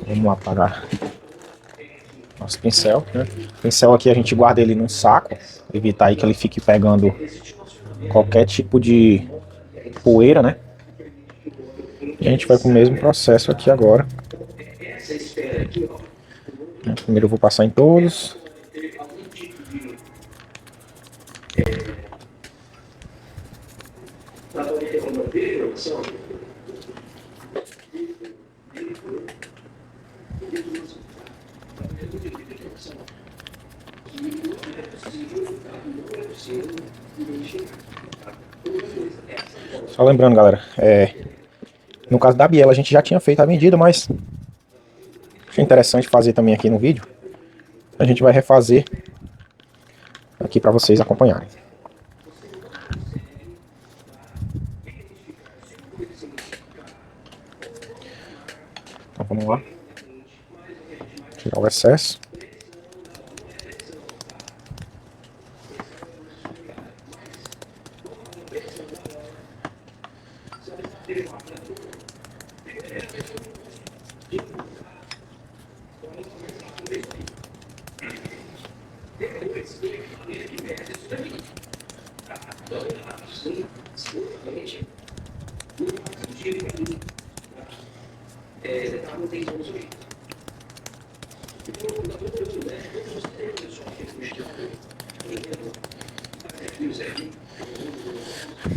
Vamos lá parar nosso pincel, né? O pincel aqui a gente guarda ele num saco, evitar aí que ele fique pegando qualquer tipo de poeira, né? E a gente vai com o mesmo processo aqui agora. Primeiro eu vou passar em todos. Só lembrando, galera, no caso da biela a gente já tinha feito a medida, mas achei interessante fazer também aqui no vídeo. A gente vai refazer aqui para vocês acompanharem. Então vamos lá. Tirar o excesso.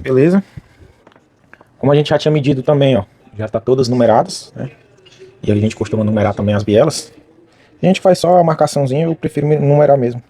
Beleza? Como a gente já tinha medido também, ó, já tá todas numeradas, né? E a gente costuma numerar também as bielas. A gente faz só a marcaçãozinha, eu prefiro numerar mesmo.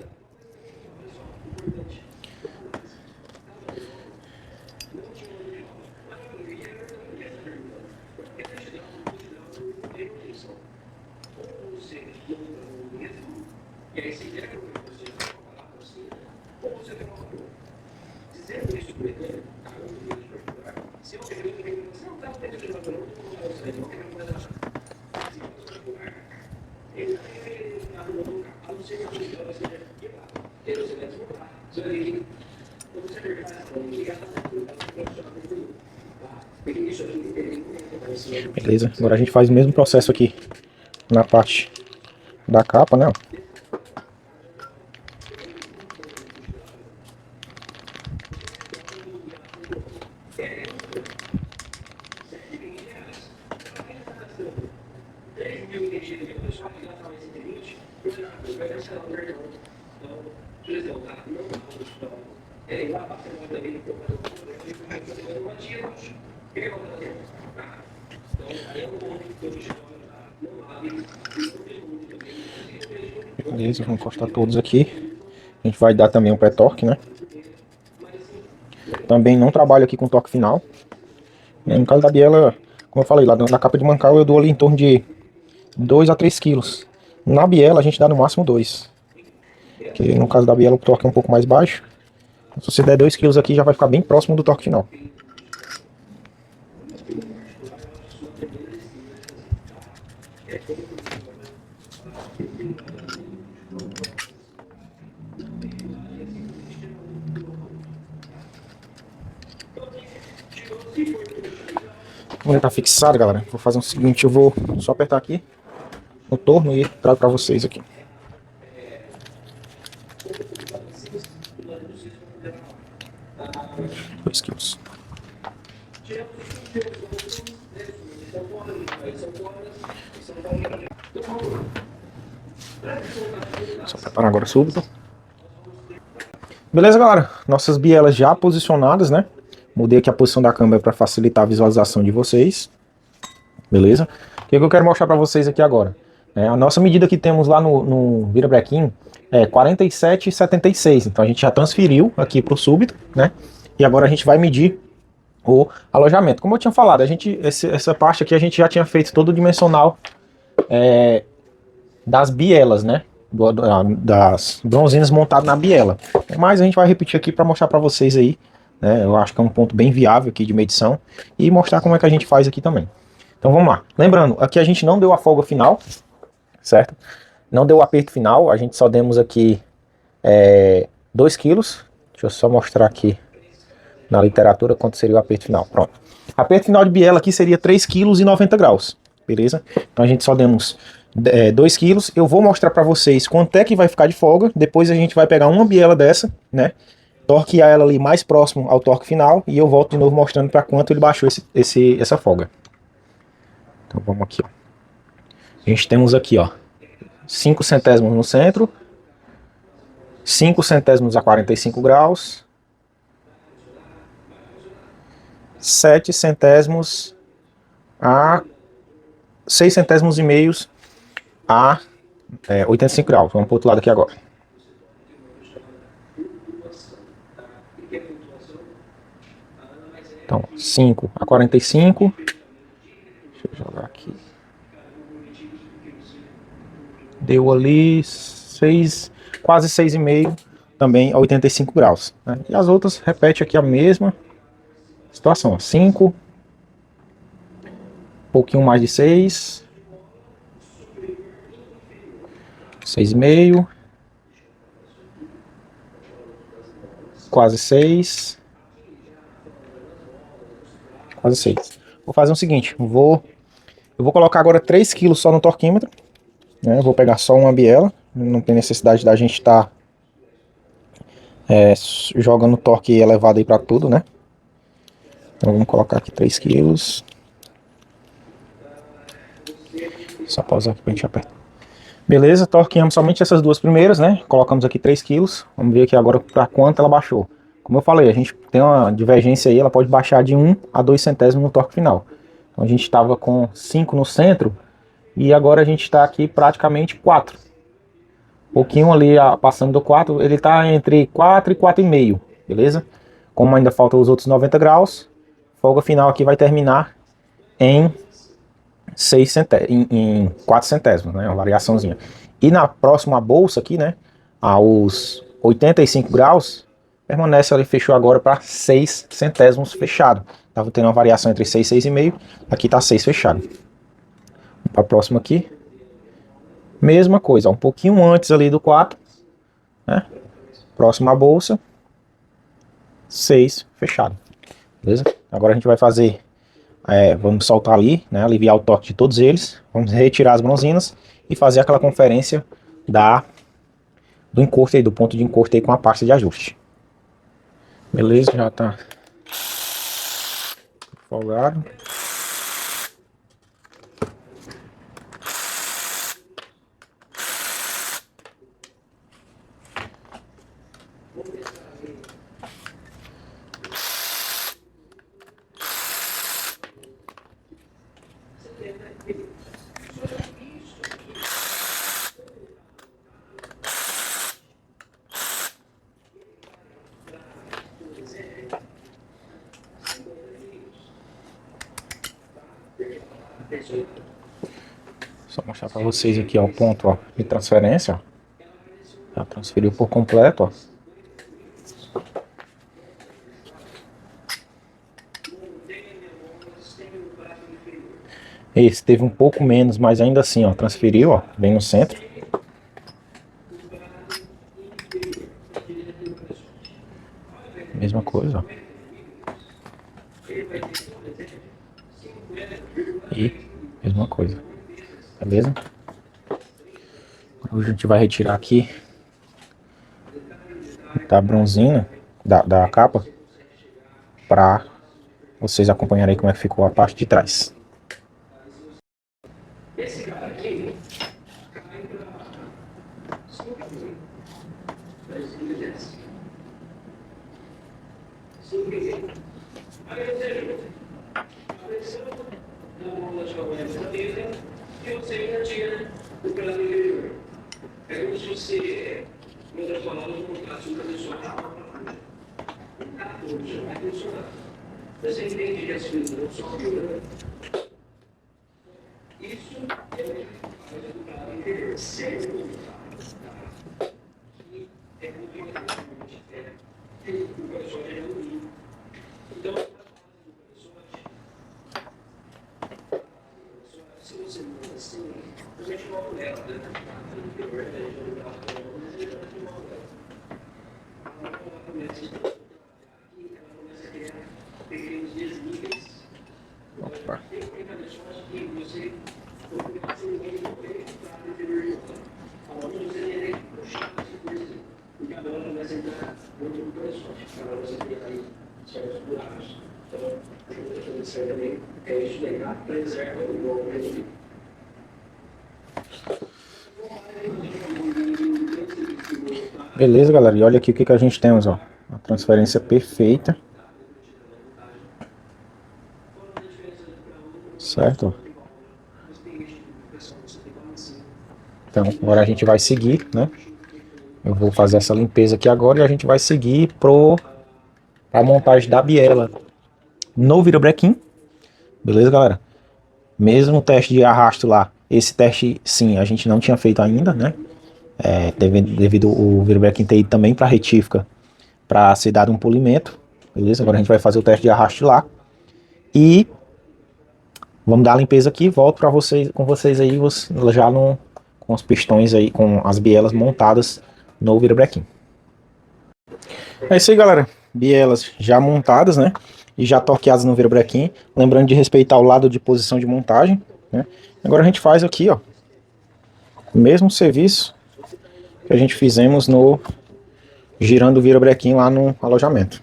Beleza, agora a gente faz o mesmo processo aqui na parte da capa, né? Beleza, vamos encostar todos aqui. A gente vai dar também um pré-torque, né? Também não trabalho aqui com torque final. No caso da biela, como eu falei, lá na capa de mancal eu dou ali em torno de 2 a 3 quilos. Na biela a gente dá no máximo 2. Porque no caso da biela o torque é um pouco mais baixo. Se você der 2 quilos aqui já vai ficar bem próximo do torque final. Quando ele tá fixado, galera, vou fazer o seguinte, eu vou só apertar aqui no torno e trago pra vocês aqui. Dois quilos. Só preparar agora súbito. Beleza, galera? Nossas bielas já posicionadas, né? Mudei aqui a posição da câmera para facilitar a visualização de vocês. Beleza? O que eu quero mostrar para vocês aqui agora? A nossa medida que temos lá no virabrequim é 47,76. Então a gente já transferiu aqui para o súbito, né? E agora a gente vai medir o alojamento. Como eu tinha falado, essa parte aqui a gente já tinha feito todo o dimensional das bielas, né? Das bronzinas montadas na biela. Mas a gente vai repetir aqui para mostrar para vocês aí, né? Eu acho que é um ponto bem viável aqui de medição e mostrar como é que a gente faz aqui também. Então vamos lá. Lembrando, aqui a gente não deu a folga final, certo? Não deu o aperto final, a gente só demos aqui 2 quilos. Deixa eu só mostrar aqui na literatura quanto seria o aperto final. Pronto. Aperto final de biela aqui seria 3,90 kg, beleza? Então a gente só demos 2 quilos. Eu vou mostrar para vocês quanto é que vai ficar de folga. Depois a gente vai pegar uma biela dessa, né? Torquear ela ali mais próximo ao torque final e eu volto de novo mostrando para quanto ele baixou essa folga. Então vamos aqui, ó. A gente temos aqui, ó, 5 centésimos no centro, 5 centésimos a 45 graus, 7 centésimos a 6 centésimos e meios a 85 graus. Vamos para o outro lado aqui agora. Então, 5 a 45. Deixa eu jogar aqui. Deu ali 6, quase 6,5 também a 85 graus. Né? E as outras repete aqui a mesma situação. 5, um pouquinho mais de 6, 6,5, quase 6, quase 6. Vou fazer o seguinte, eu vou colocar agora 3 kg só no torquímetro, né? Eu vou pegar só uma biela, não tem necessidade da gente estar jogando torque elevado aí para tudo, né? Então vamos colocar aqui 3 kg. Só pausar aqui pra gente apertar. Beleza, torqueamos somente essas duas primeiras, né? Colocamos aqui 3 kg. Vamos ver aqui agora para quanto ela baixou. Como eu falei, a gente tem uma divergência aí, ela pode baixar de 1 a 2 centésimos no torque final. Então a gente estava com 5 no centro e agora a gente está aqui praticamente 4. Um pouquinho ali passando do 4, ele está entre 4 e 4,5, beleza? Como ainda faltam os outros 90 graus, a folga final aqui vai terminar em 4 centésimos, né? Uma variaçãozinha. E na próxima bolsa aqui, né? Aos 85 graus, permanece ali, fechou agora para 6 centésimos fechado. Tava tendo uma variação entre 6 e 6,5, aqui tá 6 fechado. Vamos para a próxima aqui. Mesma coisa, ó, um pouquinho antes ali do 4, né? Próxima bolsa, 6 fechado. Beleza? Agora a gente vai fazer, vamos soltar ali, né? Aliviar o torque de todos eles. Vamos retirar as bronzinas e fazer aquela conferência do encosto aí, do ponto de encosto aí com a pasta de ajuste. Beleza, já tá folgado. Só mostrar para vocês aqui, ó, o ponto, ó, de transferência, ó. Já transferiu por completo, ó. Esse teve um pouco menos, mas ainda assim, ó, transferiu, ó, bem no centro. Mesma coisa, ó. E mesma coisa. Beleza? Hoje a gente vai retirar aqui da bronzina, da capa, para vocês acompanharem como é que ficou a parte de trás. Você entende que as coisas não são piorando? Isso é o resultado interior. Sério? E é completamente que o pessoal é ruim. Então, se você não assim, a gente não leva no interior, a gente não leva pequenos desníveis. Opa. Tem mecanismos que você aonde você tem que puxar essa coisa e cada um começa a entrar dentro do horizonte. Cada um você tem aí certos buracos. Então, a gente está fazendo isso também, é isso daí, preserva o movimento. Beleza, galera, e olha aqui o que a gente temos, ó. Uma transferência perfeita. Certo? Então, agora a gente vai seguir, né? Eu vou fazer essa limpeza aqui agora e a gente vai seguir para a montagem da biela no virabrequim. Beleza, galera? Mesmo teste de arrasto lá, esse teste, sim, a gente não tinha feito ainda, né? Devido o virabrequim ter ido também para a retífica para ser dado um polimento. Beleza? Agora a gente vai fazer o teste de arrasto lá. E vamos dar a limpeza aqui, volto para vocês, com vocês aí, já com os pistões aí, com as bielas montadas no virabrequim. É isso aí, galera. Bielas já montadas, né? E já torqueadas no virabrequim. Lembrando de respeitar o lado de posição de montagem, né? Agora a gente faz aqui, ó, o mesmo serviço que a gente fizemos no girando o virabrequim lá no alojamento.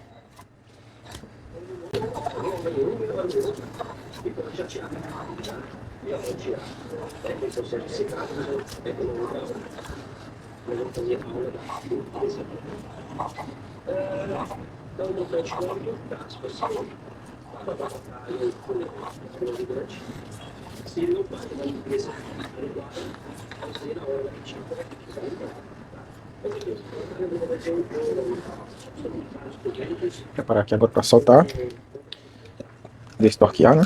Preparar aqui agora para soltar. Destorquear, né?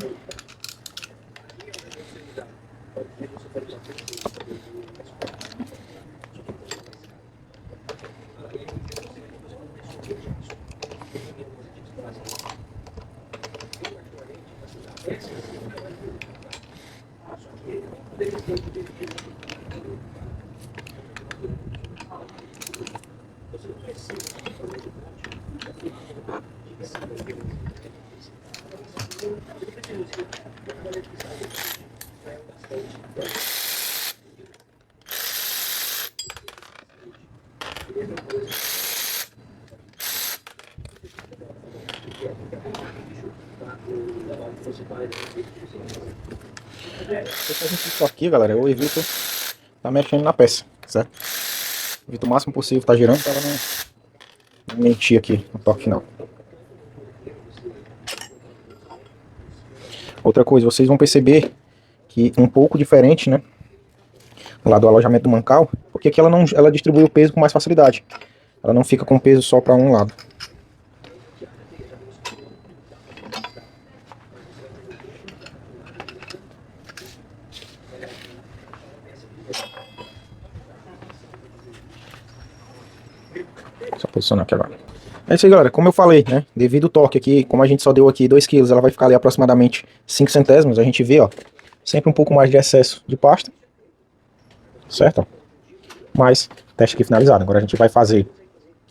Isso aqui, galera, eu evito tá mexendo na peça, certo? Evito o máximo possível tá girando para não mentir aqui no toque final. Outra coisa, vocês vão perceber que um pouco diferente, né, lá do alojamento do mancal, porque aqui ela distribui o peso com mais facilidade. Ela não fica com peso só para um lado. Só posicionar aqui agora. É isso aí, galera. Como eu falei, né? Devido ao torque aqui, como a gente só deu aqui 2 kg, ela vai ficar ali aproximadamente 5 centésimos. A gente vê, ó, sempre um pouco mais de excesso de pasta. Certo? Mas, teste aqui finalizado. Agora a gente vai fazer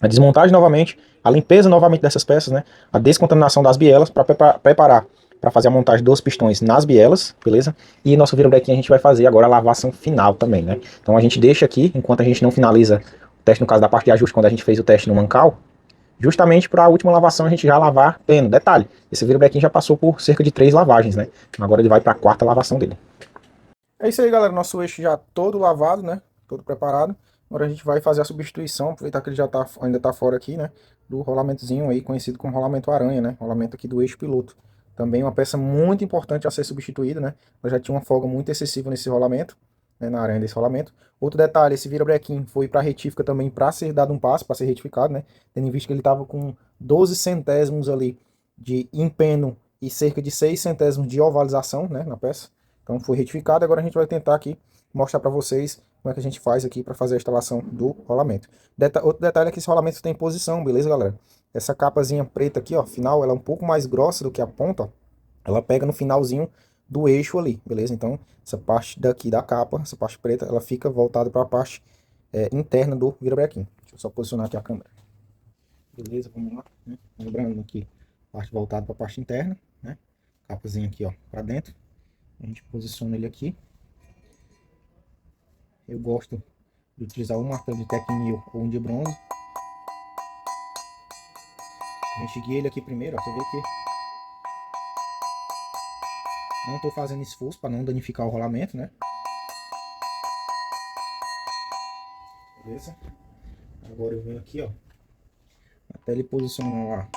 a desmontagem novamente, a limpeza novamente dessas peças, né? A descontaminação das bielas para preparar para fazer a montagem dos pistões nas bielas, beleza? E nosso virobrequim a gente vai fazer agora a lavação final também, né? Então a gente deixa aqui, enquanto a gente não finaliza o teste, no caso da parte de ajuste, quando a gente fez o teste no mancal, justamente para a última lavação a gente já lavar pleno. Detalhe, esse virobrequim já passou por cerca de 3 lavagens, né? Agora ele vai para a 4ª lavação dele. É isso aí, galera, nosso eixo já todo lavado, né? Todo preparado. Agora a gente vai fazer a substituição, aproveitar que ele já ainda tá fora aqui, né? Do rolamentozinho aí, conhecido como rolamento aranha, né? Rolamento aqui do eixo piloto. Também uma peça muito importante a ser substituída, né? Ela já tinha uma folga muito excessiva nesse rolamento, né? Na aranha desse rolamento. Outro detalhe, esse virabrequim foi para retífica também para ser dado um passo, para ser retificado, né? Tendo em vista que ele estava com 12 centésimos ali de empeno e cerca de 6 centésimos de ovalização, né? Na peça. Então foi retificado. Agora a gente vai tentar aqui mostrar para vocês como é que a gente faz aqui para fazer a instalação do rolamento. Outro detalhe é que esse rolamento tem posição, beleza, galera? Essa capazinha preta aqui, ó, final, ela é um pouco mais grossa do que a ponta, ó. Ela pega no finalzinho do eixo ali, beleza? Então, essa parte daqui da capa, essa parte preta, ela fica voltada para a parte interna do virabrequim. Deixa eu só posicionar aqui a câmera. Beleza, vamos lá, né? Lembrando aqui, parte voltada para a parte interna, né? Capazinha aqui, ó, para dentro. A gente posiciona ele aqui. Eu gosto de utilizar um martelo de Tecnil ou um de bronze. A gente guia ele aqui primeiro, ó, você vê que não estou fazendo esforço para não danificar o rolamento, né? Beleza? Agora eu venho aqui, ó, até ele posicionar lá.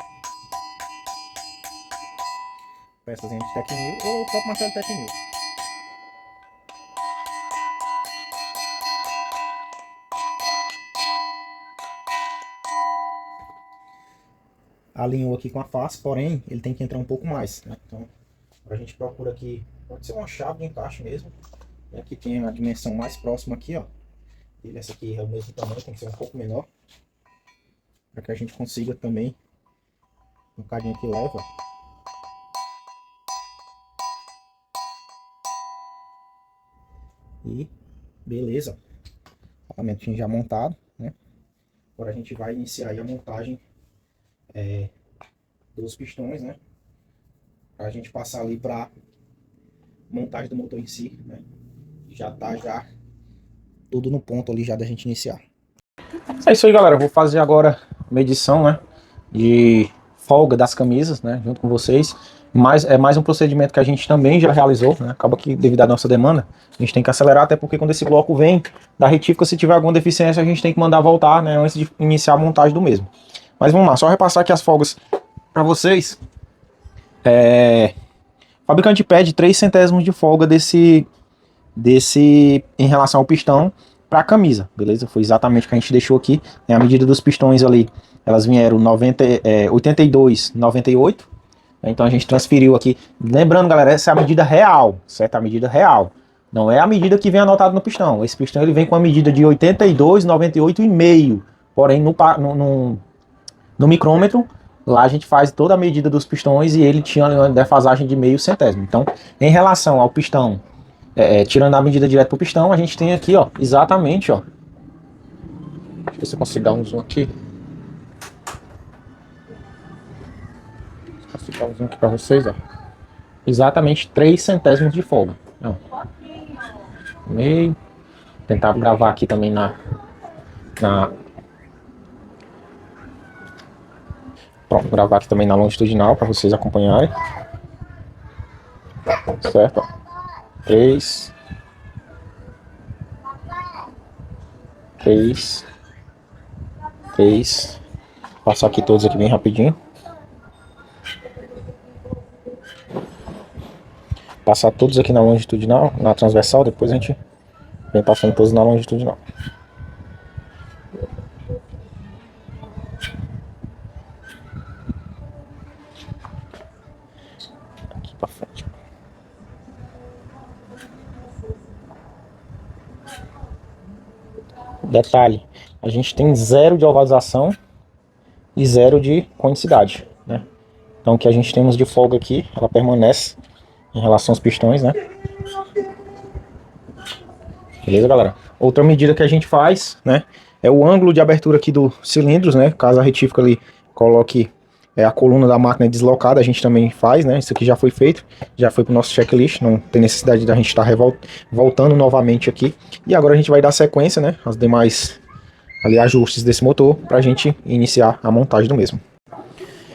Peçazinha de Tecnil ou o próprio martelo de Tecnil. Alinhou aqui com a face, porém ele tem que entrar um pouco mais, né? Então a gente procura aqui, pode ser uma chave de encaixe mesmo, né? Que tem a dimensão mais próxima aqui, ó. E essa aqui é o mesmo tamanho, tem que ser um pouco menor, para que a gente consiga também um bocadinho aqui leva. E beleza, o rolamentinho já montado, né? Agora a gente vai iniciar aí a montagem dos pistões, né? Pra gente passar ali pra montagem do motor em si, né? Já tá tudo no ponto ali já da gente iniciar. É isso aí, galera. Eu vou fazer agora uma edição, né, de folga das camisas, né, junto com vocês. Mas é mais um procedimento que a gente também já realizou, né? Acaba que devido à nossa demanda, a gente tem que acelerar, até porque quando esse bloco vem da retífica, se tiver alguma deficiência, a gente tem que mandar voltar, né, antes de iniciar a montagem do mesmo. Mas vamos lá, só repassar aqui as folgas para vocês. O fabricante pede 3 centésimos de folga desse em relação ao pistão para a camisa, beleza? Foi exatamente o que a gente deixou aqui, né? A medida dos pistões ali, elas vieram 82, 98, né? Então a gente transferiu aqui. Lembrando, galera, essa é a medida real, certo? A medida real. Não é a medida que vem anotada no pistão. Esse pistão ele vem com a medida de 82, 98 e meio. Porém, no micrômetro, Lá a gente faz toda a medida dos pistões e ele tinha uma defasagem de meio centésimo. Então, em relação ao pistão, tirando a medida direto pro pistão, a gente tem aqui, ó, exatamente, ó. Deixa eu ver se eu consigo dar um zoom aqui. Consigo dar um zoom aqui pra vocês, ó. Exatamente 3 centésimos de folga. Ó. Meio. Tentar gravar aqui também Pronto, gravar aqui também na longitudinal para vocês acompanharem. Certo? Ó. 3. 3. 3. Passar aqui todos aqui bem rapidinho. Passar todos aqui na longitudinal, na transversal, depois a gente vem passando todos na longitudinal. Aqui pra frente. Detalhe, a gente tem 0 de ovalização e 0 de conicidade, né? Então o que a gente temos de folga aqui, ela permanece em relação aos pistões, né? Beleza, galera? Outra medida que a gente faz, né, é o ângulo de abertura aqui dos cilindros, né? Caso a retífica ali coloque a coluna da máquina deslocada, a gente também faz, né? Isso aqui já foi feito, já foi para o nosso checklist, não tem necessidade da gente estar voltando novamente aqui. E agora a gente vai dar sequência, né, aos demais ali, ajustes desse motor para a gente iniciar a montagem do mesmo.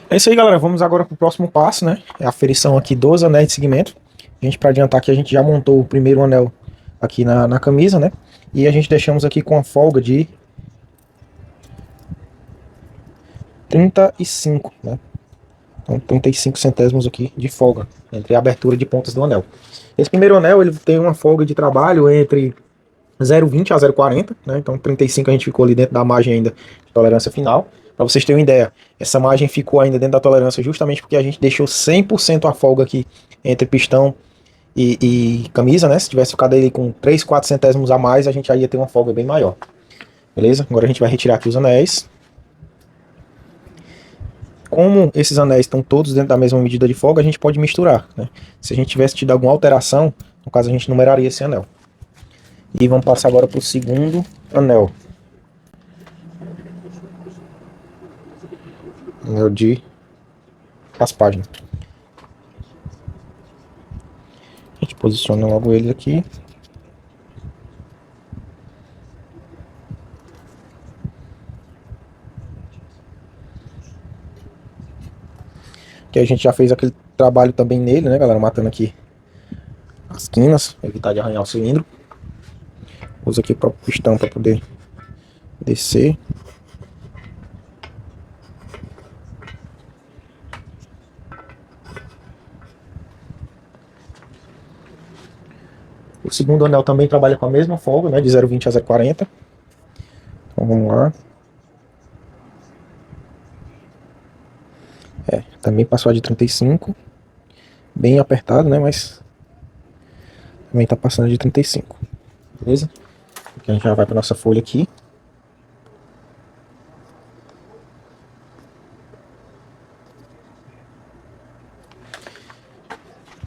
É isso aí, galera. Vamos agora para o próximo passo, né? É a aferição aqui dos anéis de segmento. A gente, para adiantar aqui, a gente já montou o primeiro anel aqui na camisa, né? E a gente deixamos aqui com a folga de 35, né? Então 35 centésimos aqui de folga entre a abertura de pontas do anel. Esse primeiro anel ele tem uma folga de trabalho entre 0,20 a 0,40, né? Então 35 a gente ficou ali dentro da margem ainda de tolerância final. Para vocês terem uma ideia, essa margem ficou ainda dentro da tolerância justamente porque a gente deixou 100% a folga aqui entre pistão e camisa, né? Se tivesse ficado ali com 3, 4 centésimos a mais, a gente aí ia ter uma folga bem maior. Beleza? Agora a gente vai retirar aqui os anéis. Como esses anéis estão todos dentro da mesma medida de folga, a gente pode misturar, né? Se a gente tivesse tido alguma alteração, no caso a gente numeraria esse anel. E vamos passar agora para o segundo anel. Anel de raspagem. A gente posiciona logo ele aqui. Que a gente já fez aquele trabalho também nele, né, galera? Matando aqui as quinas, evitar de arranhar o cilindro. Usa aqui o próprio pistão para poder descer. O segundo anel também trabalha com a mesma folga, né, de 0,20 a 0,40. Então vamos lá. Também passou a de 35. Bem apertado, né, mas também tá passando de 35. Beleza? Aqui a gente já vai para nossa folha aqui.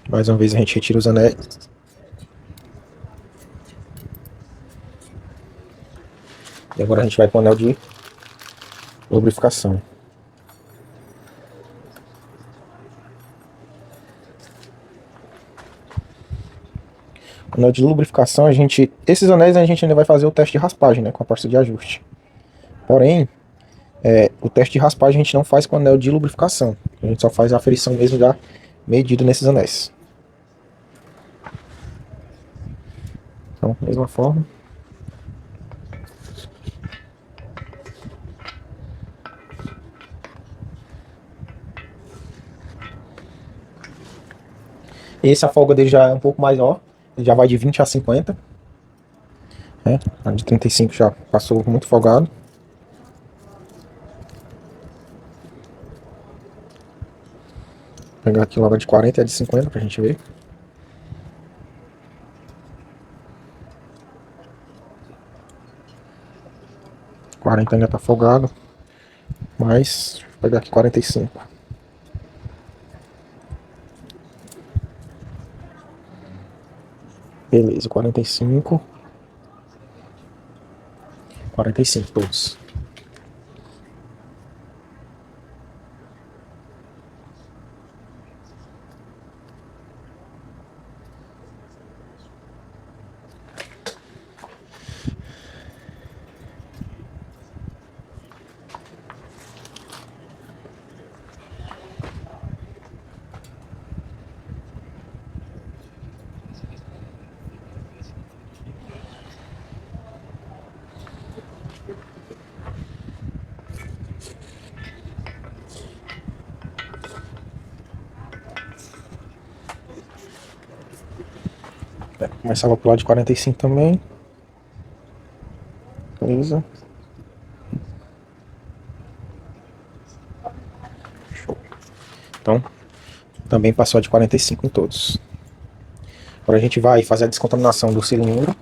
Mais uma vez a gente retira os anéis. E agora a gente vai para o anel de lubrificação. O anel de lubrificação, esses anéis a gente ainda vai fazer o teste de raspagem, né, com a pasta de ajuste. Porém, o teste de raspagem a gente não faz com o anel de lubrificação. A gente só faz a aferição mesmo da medida nesses anéis. Então, mesma forma. Esse, a folga dele já é um pouco maior. Ele já vai de 20 a 50. Né? A de 35 já passou muito folgado. Vou pegar aqui logo a de 40 e a de 50 pra gente ver. A 40 ainda tá folgado. Mas Vou pegar aqui 45. Beleza, 45. 45 todos. Começava pro lado de 45 também. Beleza. Show. Então, também passou de 45 em todos. Agora a gente vai fazer a descontaminação do cilindro.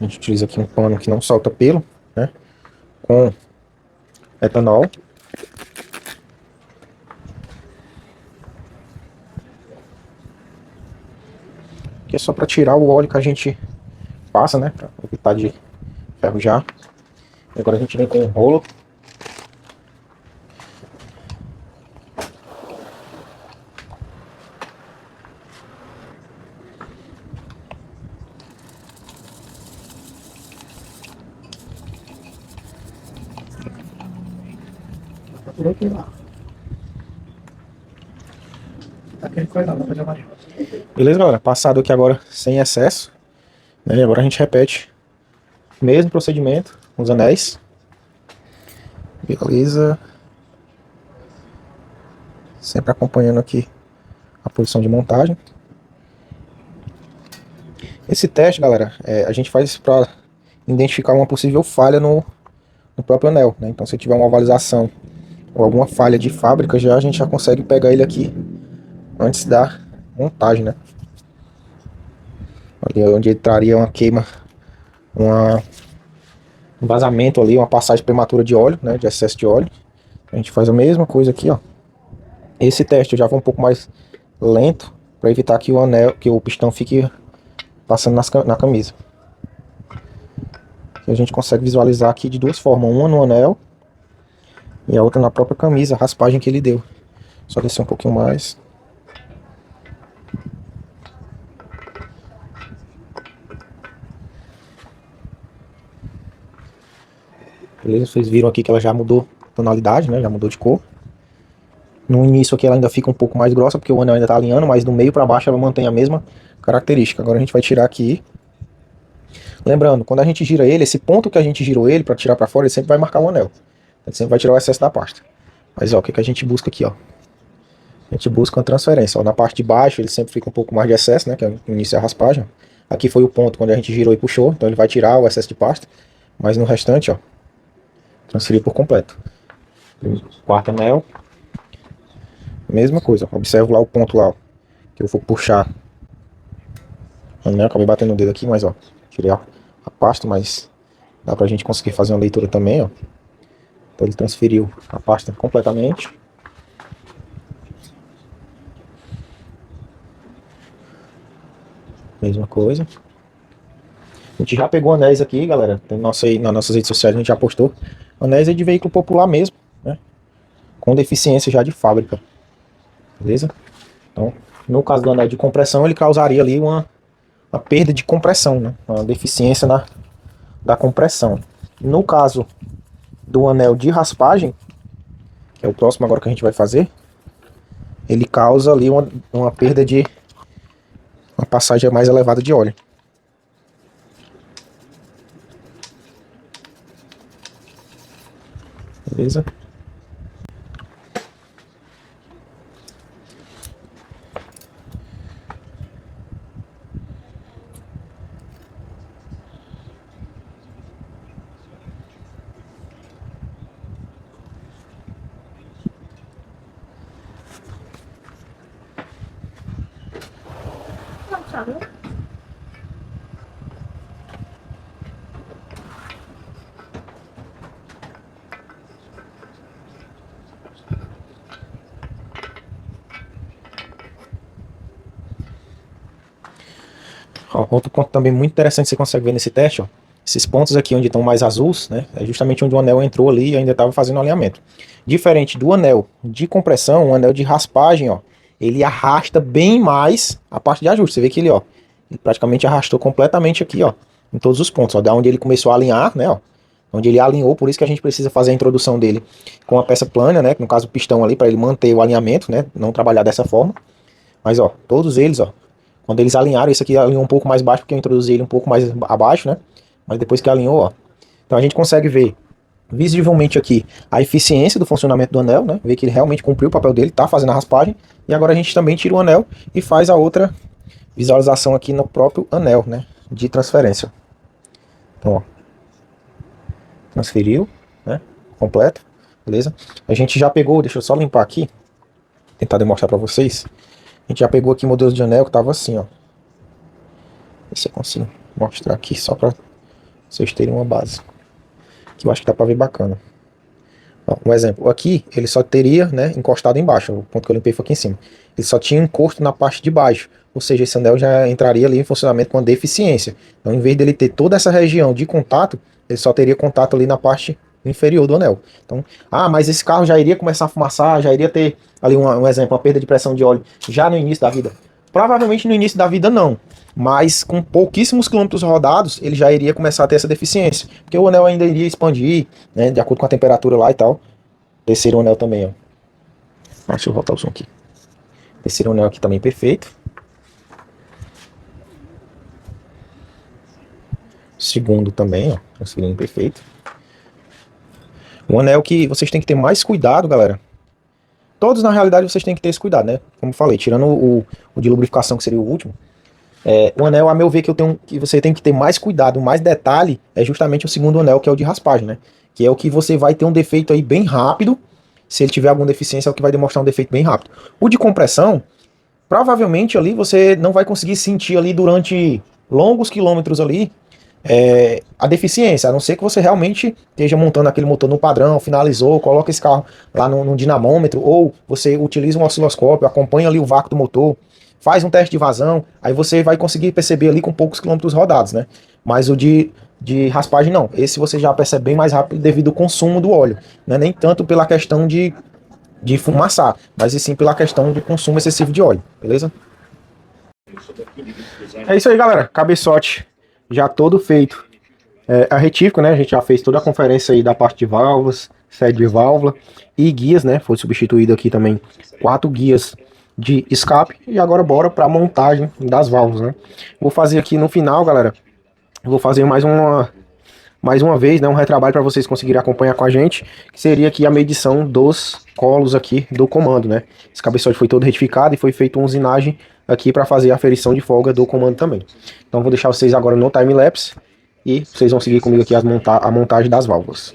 A gente utiliza aqui um pano que não solta pelo, né? Com etanol. Que é só para tirar o óleo que a gente passa, né? Para evitar de ferrujar. E agora a gente vem com um rolo. Beleza, galera? Passado aqui agora sem excesso, né? E agora a gente repete o mesmo procedimento com os anéis. Beleza. Sempre acompanhando aqui a posição de montagem. Esse teste, galera, a gente faz para identificar uma possível falha no próprio anel, né? Então, se tiver uma ovalização ou alguma falha de fábrica, a gente já consegue pegar ele aqui antes da montagem, né? Ali onde ele traria uma queima, um vazamento ali, uma passagem prematura de óleo, né? De excesso de óleo. A gente faz a mesma coisa aqui, ó. Esse teste eu já vou um pouco mais lento para evitar que o anel, que o pistão fique passando na camisa. E a gente consegue visualizar aqui de duas formas, uma no anel e a outra na própria camisa, a raspagem que ele deu. Só descer um pouquinho mais. Beleza? Vocês viram aqui que ela já mudou tonalidade, né? Já mudou de cor. No início aqui ela ainda fica um pouco mais grossa, porque o anel ainda está alinhando, mas do meio para baixo ela mantém a mesma característica. Agora a gente vai tirar aqui. Lembrando, quando a gente gira ele, esse ponto que a gente girou ele para tirar para fora, ele sempre vai marcar o anel. Ele sempre vai tirar o excesso da pasta. Mas ó, o que, que a gente busca aqui, ó? A gente busca uma transferência. Ó, na parte de baixo ele sempre fica um pouco mais de excesso, né? Que é o início é a raspagem. Aqui foi o ponto quando a gente girou e puxou, então ele vai tirar o excesso de pasta. Mas no restante, ó, transferir por completo. Quarto anel. Mesma coisa, observo lá o ponto lá, ó, que eu vou puxar. Acabei batendo o dedo aqui, mas ó, tirei a pasta, mas dá pra gente conseguir fazer uma leitura também, ó. Então ele transferiu a pasta completamente. Mesma coisa. A gente já pegou anéis aqui, galera. Tem nas nossas redes sociais a gente já postou. Anéis é de veículo popular mesmo, né? Com deficiência já de fábrica. Beleza? Então, no caso do anel de compressão, ele causaria ali uma perda de compressão, né? Uma deficiência da compressão. No caso do anel de raspagem, que é o próximo agora que a gente vai fazer, ele causa ali uma perda de uma passagem mais elevada de óleo. Beleza? Ó, outro ponto também muito interessante que você consegue ver nesse teste, ó. Esses pontos aqui onde estão mais azuis, né? É justamente onde o anel entrou ali e ainda estava fazendo o alinhamento. Diferente do anel de compressão, o anel de raspagem, ó, ele arrasta bem mais a parte de ajuste. Você vê que ele, ó, ele praticamente arrastou completamente aqui, ó, em todos os pontos, ó, da onde ele começou a alinhar, né, ó, onde ele alinhou, por isso que a gente precisa fazer a introdução dele com a peça plana, né, no caso o pistão ali, para ele manter o alinhamento, né, não trabalhar dessa forma. Mas, ó, todos eles, ó, quando eles alinharam, esse aqui alinhou um pouco mais baixo, porque eu introduzi ele um pouco mais abaixo, né, mas depois que alinhou, ó, então a gente consegue ver visivelmente aqui a eficiência do funcionamento do anel, né? Ver que ele realmente cumpriu o papel dele, tá fazendo a raspagem. E agora a gente também tira o anel e faz a outra visualização aqui no próprio anel, né? De transferência. Então, ó, transferiu, né? Completo, beleza? A gente já pegou, deixa eu só limpar aqui, tentar demonstrar para vocês. A gente já pegou aqui modelos de anel que tava assim, ó. Ver se eu consigo mostrar aqui só para vocês terem uma base. Que eu acho que dá para ver bacana. Um exemplo, aqui ele só teria, né, encostado embaixo, o ponto que eu limpei foi aqui em cima. Ele só tinha encosto na parte de baixo, ou seja, esse anel já entraria ali em funcionamento com a deficiência. Então, em vez dele ter toda essa região de contato, ele só teria contato ali na parte inferior do anel. Então, mas esse carro já iria começar a fumaçar, já iria ter ali um exemplo, uma perda de pressão de óleo já no início da vida. Provavelmente no início da vida não, mas com pouquíssimos quilômetros rodados, ele já iria começar a ter essa deficiência, porque o anel ainda iria expandir, né, de acordo com a temperatura lá e tal. Terceiro anel também, ó. Deixa eu voltar o som aqui. Terceiro anel aqui também perfeito. Segundo também, ó. Segundo perfeito. Um anel que vocês têm que ter mais cuidado, galera. Todos, na realidade, vocês têm que ter esse cuidado, né? Como eu falei, tirando o de lubrificação, que seria o último. O anel, a meu ver, que você tem que ter mais cuidado, mais detalhe, é justamente o segundo anel, que é o de raspagem, né? Que é o que você vai ter um defeito aí bem rápido. Se ele tiver alguma deficiência, é o que vai demonstrar um defeito bem rápido. O de compressão, provavelmente ali você não vai conseguir sentir ali durante longos quilômetros ali a deficiência, a não ser que você realmente esteja montando aquele motor no padrão, finalizou, coloca esse carro lá no dinamômetro, ou você utiliza um osciloscópio, acompanha ali o vácuo do motor, faz um teste de vazão, aí você vai conseguir perceber ali com poucos quilômetros rodados, né? Mas o de raspagem não, esse você já percebe bem mais rápido devido ao consumo do óleo, né? Nem tanto pela questão de fumaçar, mas e sim pela questão de consumo excessivo de óleo, beleza? É isso aí, galera, cabeçote já todo feito. A retífica, né, a gente já fez toda a conferência aí da parte de válvulas, sede de válvula e guias, né, foi substituído aqui também 4 guias de escape, e agora bora para a montagem das válvulas, né. Vou fazer aqui no final, galera, vou fazer mais uma vez, né, um retrabalho para vocês conseguirem acompanhar com a gente, que seria aqui a medição dos colos aqui do comando, né. Esse cabeçote foi todo retificado e foi feito uma usinagem aqui para fazer a aferição de folga do comando também. Então vou deixar vocês agora no time-lapse e vocês vão seguir comigo aqui a montagem das válvulas.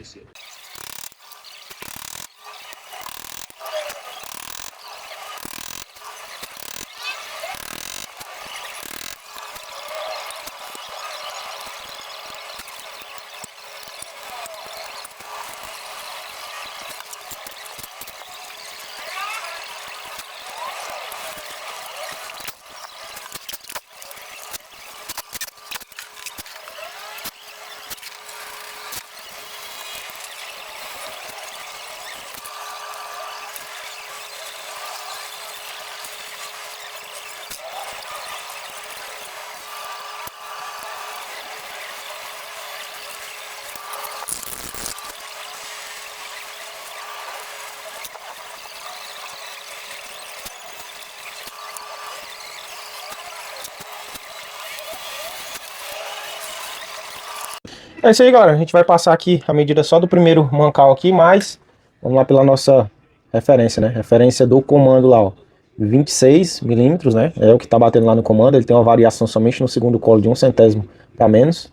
É isso aí, galera. A gente vai passar aqui a medida só do primeiro mancal aqui, mas vamos lá pela nossa referência, né? Referência do comando lá, ó. 26 milímetros, né? É o que tá batendo lá no comando. Ele tem uma variação somente no segundo colo de 1 centésimo para menos.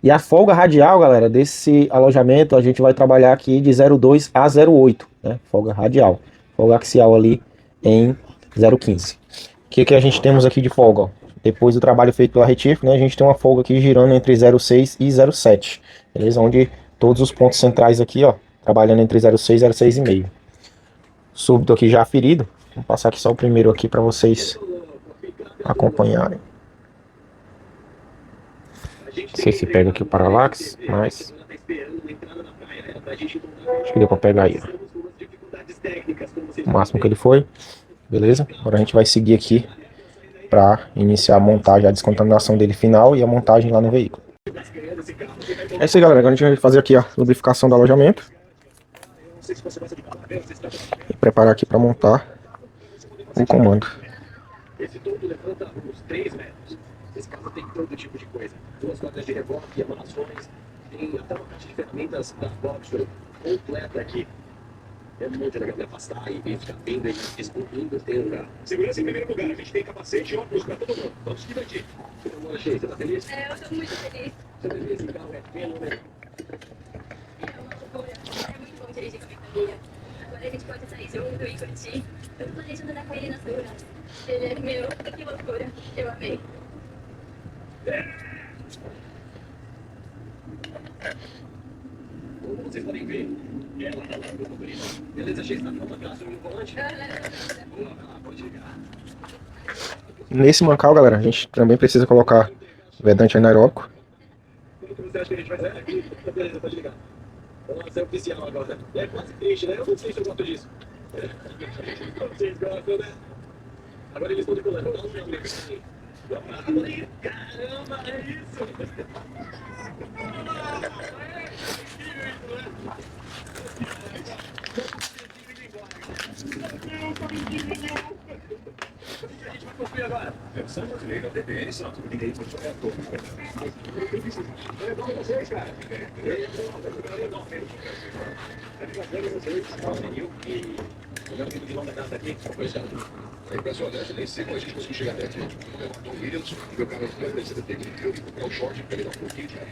E a folga radial, galera, desse alojamento a gente vai trabalhar aqui de 0,2 a 0,8, né? Folga radial. Folga axial ali em 0,15. O que a gente temos aqui de folga, ó? Depois do trabalho feito pela retífica, né, a gente tem uma folga aqui girando entre 0,6 e 0,7, beleza? Onde todos os pontos centrais aqui, ó, trabalhando entre 0,6 e 0,6,5. Súbito aqui já ferido. Vou passar aqui só o primeiro aqui para vocês acompanharem. Não sei se pega aqui o paralaxe, mas acho que deu pra pegar aí, ó. O máximo que ele foi. Beleza? Agora a gente vai seguir aqui para iniciar a montagem, a descontaminação dele final e a montagem lá no veículo. É isso aí, galera. Agora a gente vai fazer aqui a lubrificação do alojamento e preparar aqui para montar o comando. Esse todo levanta uns 3 metros. Esse carro tem todo tipo de coisa. 2 rodas de reboque, emanações, tem até uma caixa de ferramentas da Boxer completa aqui. É muito legal de afastar e ficar vendo aí, descobrindo tem lugar. Segurança em primeiro lugar, a gente tem capacete e óculos para todo mundo. Vamos divertir. Eu achei, você tá feliz? Eu tô muito feliz. Você tá feliz? Legal, é pelo, né? É uma loucura. É muito bom dirigir com a minha família. Agora a gente pode sair junto e curtir. Eu tô planejando andar com ele nas ruas. Ele é meu. Que loucura. Eu amei. Como vocês podem ver, ela tá lá no favorito. Beleza, achei que tá falando atrás do volante. Boa, pode ligar. Nesse mancal, galera, a gente também precisa colocar vedante anaeróbico. Como que você acha que a gente vai sair aqui? Beleza, pode ligar. Nossa, é oficial agora. É quase triste, né? Eu não sei se eu gosto disso. Vocês gostam, né? Agora eles estão decolando. Não, meu amigo. Caramba, é isso! Versão brasileira DPN Santos. Ninguém foi corretor. É bom vocês, cara. É impressionante, nem sei como a gente conseguiu chegar até aqui. O Williams, meu carro vai descer da técnica, eu vou comprar o short para ele dar um pouquinho de ar.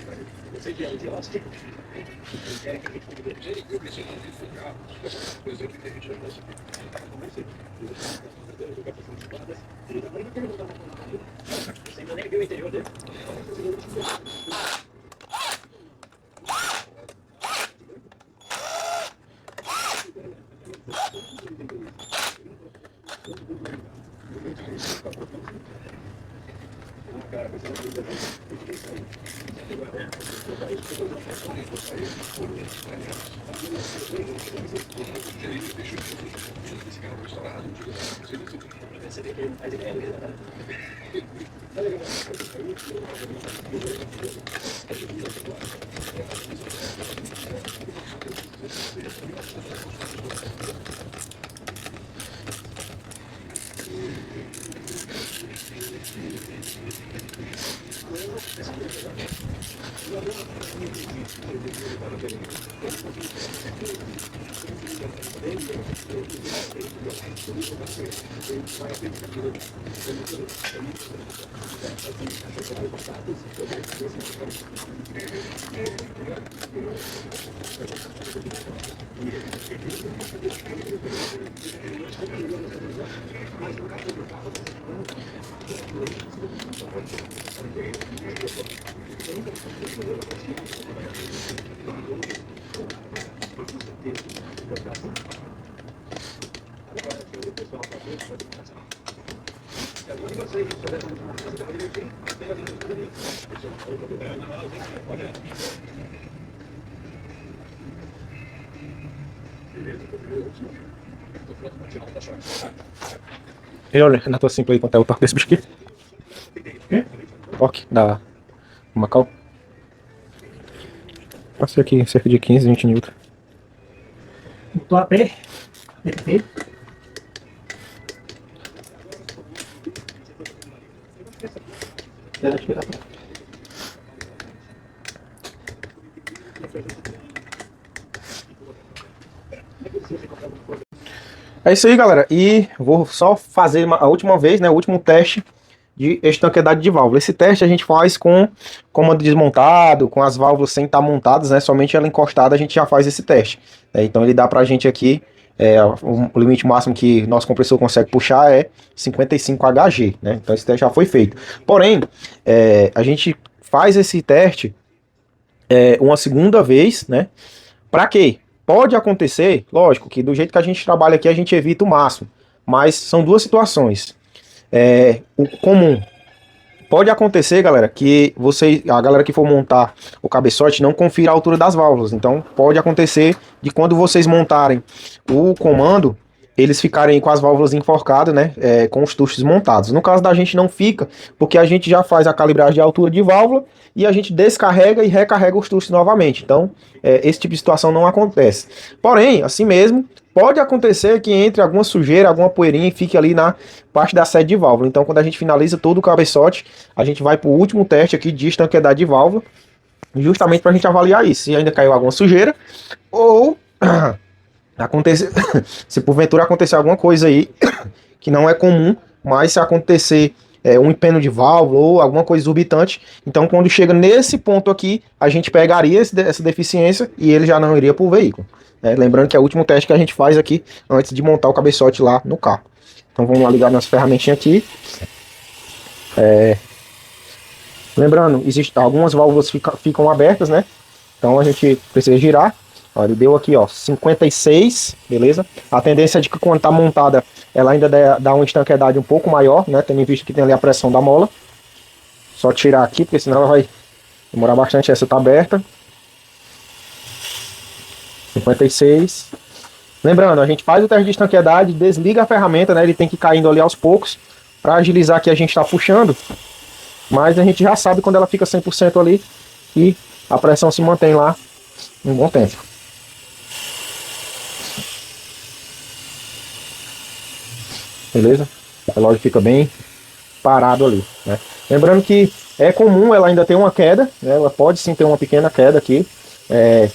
Você que é de elástico. Eu preciso de carro, por exemplo, que a gente não consegue. Você ainda nem viu o interior dele. E olha, na tua simples aí quanto é o torque desse bicho aqui? Torque da Macau. Passei aqui cerca de 15, 20 Newton. Botou a pé. PT. É isso aí, galera. E vou só fazer a última vez, né? O último teste de estanqueidade de válvula. Esse teste a gente faz com comando desmontado, com as válvulas sem estar montadas, né? Somente ela encostada a gente já faz esse teste. Então ele dá pra gente aqui, o limite máximo que nosso compressor consegue puxar é 55 Hg, né? Então esse teste já foi feito. Porém, a gente faz esse teste uma segunda vez, né? Pra quê? Pode acontecer, lógico, que do jeito que a gente trabalha aqui a gente evita o máximo. Mas são duas situações. O comum, Pode acontecer, galera, que a galera que for montar o cabeçote não confira a altura das válvulas. Então, pode acontecer de quando vocês montarem o comando, eles ficarem com as válvulas enforcadas, né, com os tuchos montados. No caso da gente não fica, porque a gente já faz a calibragem de altura de válvula e a gente descarrega e recarrega os tuchos novamente. Então, esse tipo de situação não acontece. Porém, assim mesmo, pode acontecer que entre alguma sujeira, alguma poeirinha e fique ali na parte da sede de válvula. Então, quando a gente finaliza todo o cabeçote, a gente vai para o último teste aqui de estanqueidade de válvula, justamente para a gente avaliar isso, se ainda caiu alguma sujeira ou se porventura acontecer alguma coisa aí que não é comum, mas se acontecer um empeno de válvula ou alguma coisa exorbitante, então quando chega nesse ponto aqui, a gente pegaria essa deficiência e ele já não iria para o veículo. Lembrando que é o último teste que a gente faz aqui antes de montar o cabeçote lá no carro. Então vamos lá ligar nossa ferramentinha aqui. Lembrando, algumas válvulas ficam abertas, né? Então a gente precisa girar. Ó, ele deu aqui, ó, 56, beleza? A tendência é de que quando tá montada, ela ainda dá uma estanqueidade um pouco maior, né? Tendo em vista que tem ali a pressão da mola. Só tirar aqui, porque senão ela vai demorar bastante. Essa tá aberta. 56. Lembrando, a gente faz o teste de estanqueidade, desliga a ferramenta, né? Ele tem que ir caindo ali aos poucos. Para agilizar que a gente tá puxando. Mas a gente já sabe quando ela fica 100% ali e a pressão se mantém lá um bom tempo. Beleza? O relógio fica bem parado ali, né? Lembrando que é comum ela ainda ter uma queda, né? Ela pode sim ter uma pequena queda aqui.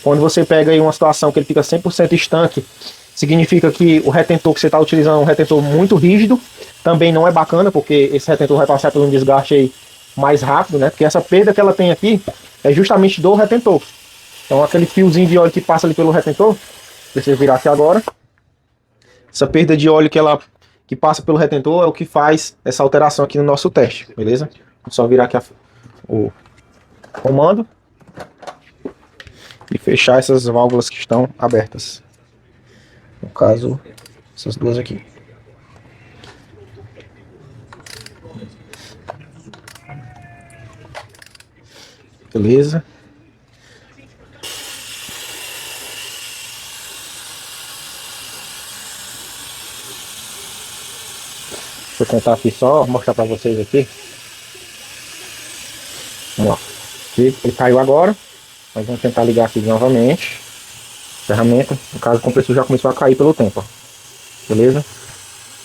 Quando você pega aí uma situação que ele fica 100% estanque, significa que o retentor que você está utilizando é um retentor muito rígido. Também não é bacana, porque esse retentor vai passar por um desgaste aí mais rápido, né? Porque essa perda que ela tem aqui é justamente do retentor. Então aquele fiozinho de óleo que passa ali pelo retentor, deixa eu virar aqui agora. Essa perda de óleo que passa pelo retentor é o que faz essa alteração aqui no nosso teste, beleza? Vou só virar aqui o comando e fechar essas válvulas que estão abertas. No caso, essas duas aqui. Beleza? Vou tentar aqui só mostrar para vocês aqui. Vamos lá. Ele caiu agora. Nós vamos tentar ligar aqui novamente. Ferramenta. No caso, o compressor já começou a cair pelo tempo. Ó. Beleza?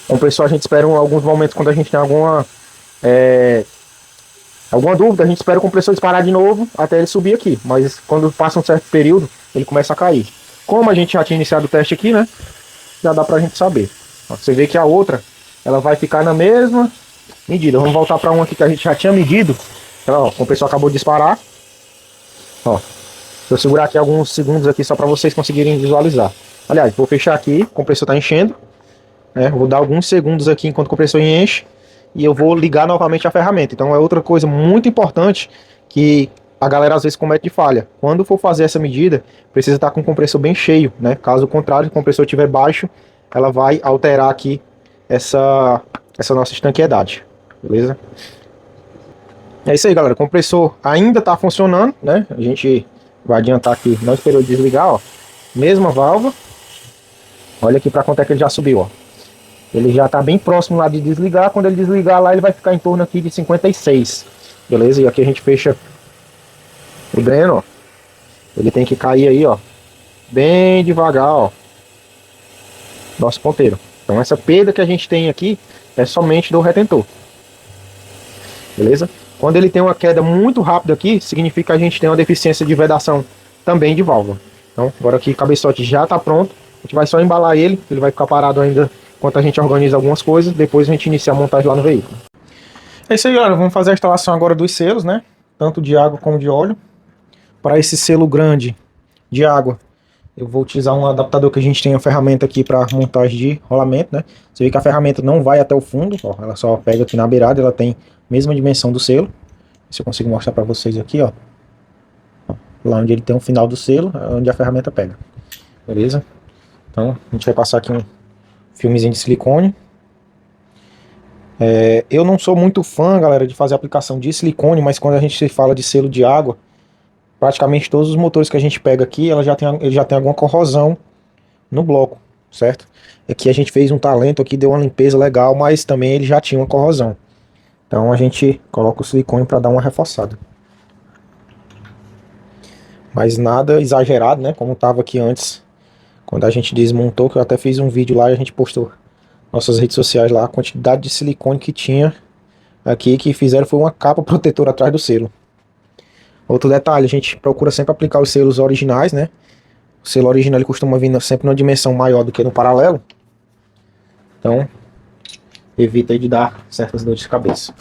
O compressor a gente espera alguns momentos quando a gente tem alguma dúvida. A gente espera o compressor disparar de novo até ele subir aqui. Mas quando passa um certo período, ele começa a cair. Como a gente já tinha iniciado o teste aqui, né? Já dá pra gente saber. Ó, você vê que a outra, ela vai ficar na mesma medida. Vamos voltar para uma aqui que a gente já tinha medido. Então, ó, o compressor acabou de disparar. Ó, vou segurar aqui alguns segundos aqui só para vocês conseguirem visualizar. Aliás, vou fechar aqui, o compressor está enchendo. Vou dar alguns segundos aqui enquanto o compressor enche. E eu vou ligar novamente a ferramenta. Então é outra coisa muito importante que a galera às vezes comete de falha. Quando for fazer essa medida, precisa estar com o compressor bem cheio, né? Caso contrário, se o compressor estiver baixo, ela vai alterar aqui essa nossa estanqueidade, beleza? É isso aí, galera. O compressor ainda está funcionando, né? A gente vai adiantar aqui, não esperou desligar, ó. Mesma válvula. Olha aqui para quanto é que ele já subiu, ó. Ele já está bem próximo lá de desligar. Quando ele desligar lá, ele vai ficar em torno aqui de 56, beleza? E aqui a gente fecha o dreno, ó. Ele tem que cair aí, ó, bem devagar, ó, nosso ponteiro. Então essa perda que a gente tem aqui é somente do retentor, beleza? Quando ele tem uma queda muito rápida aqui, significa que a gente tem uma deficiência de vedação também de válvula. Então agora aqui o cabeçote já está pronto. A gente vai só embalar ele vai ficar parado ainda enquanto a gente organiza algumas coisas. Depois a gente inicia a montagem lá no veículo. É isso aí, galera. Vamos fazer a instalação agora dos selos, né? Tanto de água como de óleo. Para esse selo grande de água, eu vou utilizar um adaptador que a gente tem a ferramenta aqui para montagem de rolamento, né? Você vê que a ferramenta não vai até o fundo, ó, ela só pega aqui na beirada, ela tem a mesma dimensão do selo. Se eu consigo mostrar para vocês aqui, ó. Lá onde ele tem o final do selo, é onde a ferramenta pega. Beleza? Então, a gente vai passar aqui um filmezinho de silicone. Eu não sou muito fã, galera, de fazer aplicação de silicone, mas quando a gente fala de selo de água, praticamente todos os motores que a gente pega aqui, ele já tem alguma corrosão no bloco, certo? Aqui a gente fez um talento aqui, deu uma limpeza legal, mas também ele já tinha uma corrosão. Então a gente coloca o silicone para dar uma reforçada. Mas nada exagerado, né? Como estava aqui antes, quando a gente desmontou, que eu até fiz um vídeo lá e a gente postou nossas redes sociais lá, a quantidade de silicone que tinha aqui, que fizeram foi uma capa protetora atrás do selo. Outro detalhe, a gente procura sempre aplicar os selos originais, né? O selo original ele costuma vir sempre numa dimensão maior do que no paralelo. Então, evita aí de dar certas dores de cabeça.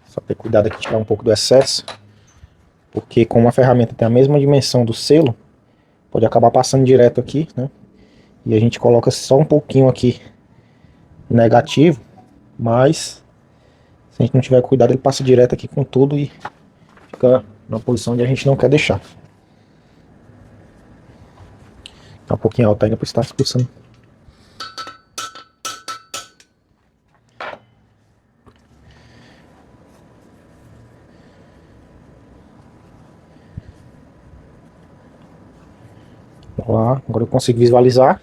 Só ter cuidado aqui de tirar um pouco do excesso, porque como a ferramenta tem a mesma dimensão do selo, pode acabar passando direto aqui, né? E a gente coloca só um pouquinho aqui negativo, mas se a gente não tiver cuidado, ele passa direto aqui com tudo e fica na posição onde a gente não quer deixar. Tá um pouquinho alto ainda por estar expulsando. Vamos lá, agora eu consigo visualizar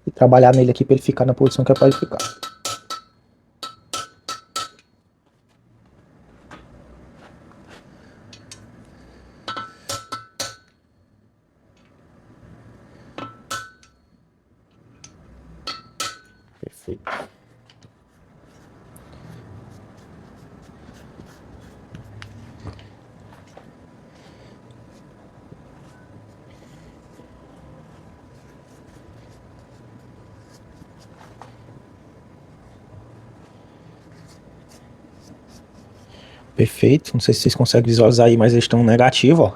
e trabalhar nele aqui para ele ficar na posição que é para ele ficar. Perfeito. Perfeito, não sei se vocês conseguem visualizar aí, mas eles estão negativos, ó,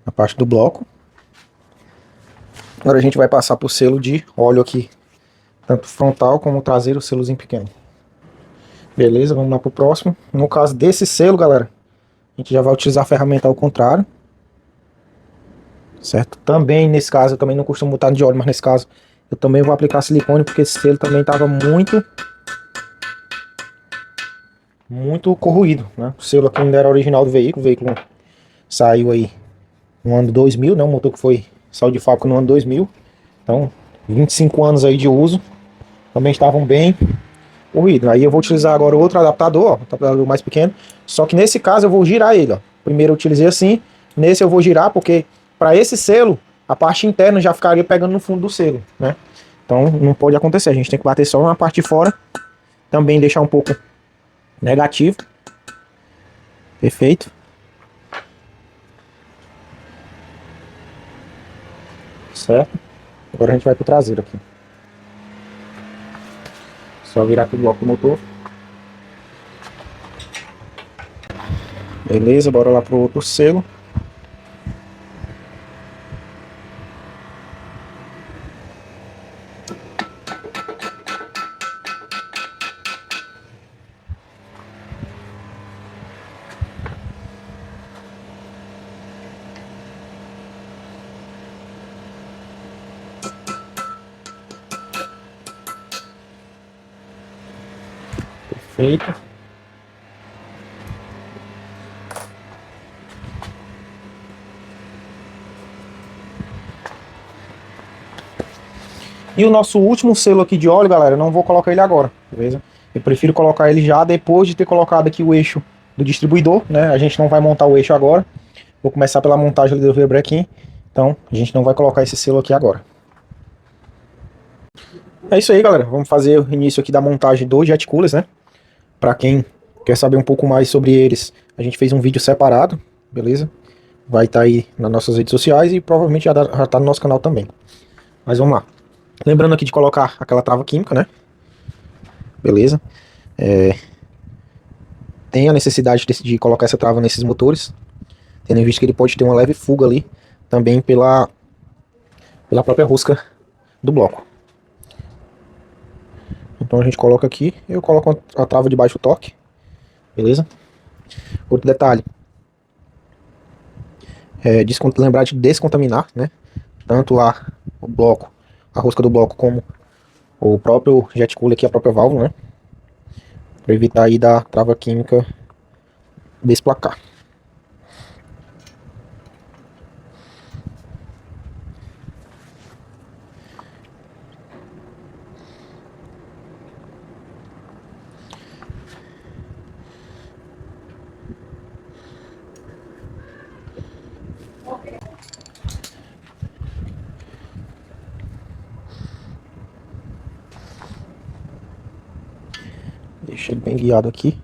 na parte do bloco. Agora a gente vai passar por selo de óleo aqui, tanto frontal como traseiro, selozinho pequeno. Beleza, vamos lá pro próximo. No caso desse selo, galera, a gente já vai utilizar a ferramenta ao contrário, certo? Também nesse caso, eu também não costumo botar de óleo, mas nesse caso eu também vou aplicar silicone, porque esse selo também estava muito corroído, né? O selo aqui ainda era original do veículo, o veículo saiu aí no ano 2000, né? Um motor que saiu de fábrica no ano 2000, então 25 anos aí de uso, também estavam bem corroídos. Aí eu vou utilizar agora outro adaptador, ó, um adaptador mais pequeno, só que nesse caso eu vou girar ele, ó. Primeiro eu utilizei assim, nesse eu vou girar, porque para esse selo, a parte interna já ficaria pegando no fundo do selo, né? Então não pode acontecer, a gente tem que bater só na parte de fora, também deixar um pouco negativo. Perfeito. Certo? Agora a gente vai pro traseiro aqui. Só virar aqui o bloco do motor. Beleza, bora lá pro outro selo. Perfeito. E o nosso último selo aqui de óleo, galera, eu não vou colocar ele agora, beleza? Eu prefiro colocar ele já depois de ter colocado aqui o eixo do distribuidor, né? A gente não vai montar o eixo agora. Vou começar pela montagem do V-Break. Então, a gente não vai colocar esse selo aqui agora. É isso aí, galera. Vamos fazer o início aqui da montagem dos jet coolers, né? Para quem quer saber um pouco mais sobre eles, a gente fez um vídeo separado, beleza? Vai estar aí nas nossas redes sociais e provavelmente já está no nosso canal também. Mas vamos lá. Lembrando aqui de colocar aquela trava química, né? Beleza? Tem a necessidade de colocar essa trava nesses motores, tendo em vista que ele pode ter uma leve fuga ali, também pela própria rosca do bloco. Então a gente coloca aqui, eu coloco a trava de baixo torque, beleza? Outro detalhe, lembrar de descontaminar, né? Tanto lá o bloco, a rosca do bloco, como o próprio jet cooler aqui, a própria válvula, né? Para evitar aí da trava química desplacar. Deixa ele bem guiado aqui.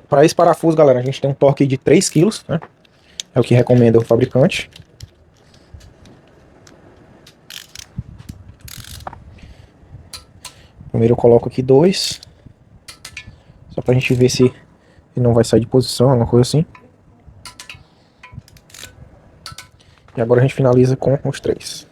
Para esse parafuso, galera, a gente tem um torque de 3 kg, né? É o que recomenda o fabricante. Primeiro eu coloco aqui 2. Só pra gente ver se ele não vai sair de posição, alguma coisa assim. E agora a gente finaliza com os 3.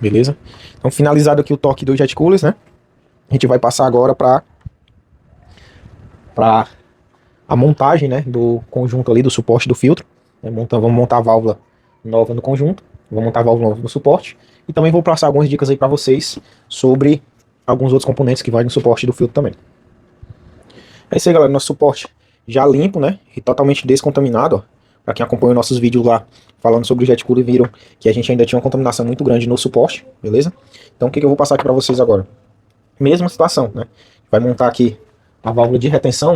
Beleza? Então, finalizado aqui o torque dos jet coolers, né? A gente vai passar agora para a montagem, né, do conjunto ali, do suporte do filtro. Vamos montar a válvula nova no conjunto, vamos montar a válvula nova no suporte. E também vou passar algumas dicas aí para vocês sobre alguns outros componentes que vai no suporte do filtro também. É isso aí, galera, nosso suporte já limpo, né, e totalmente descontaminado, ó. Para quem acompanhou nossos vídeos lá falando sobre o jet cooler, viram que a gente ainda tinha uma contaminação muito grande no suporte, beleza? Então o que eu vou passar aqui para vocês agora? Mesma situação, né? Vai montar aqui a válvula de retenção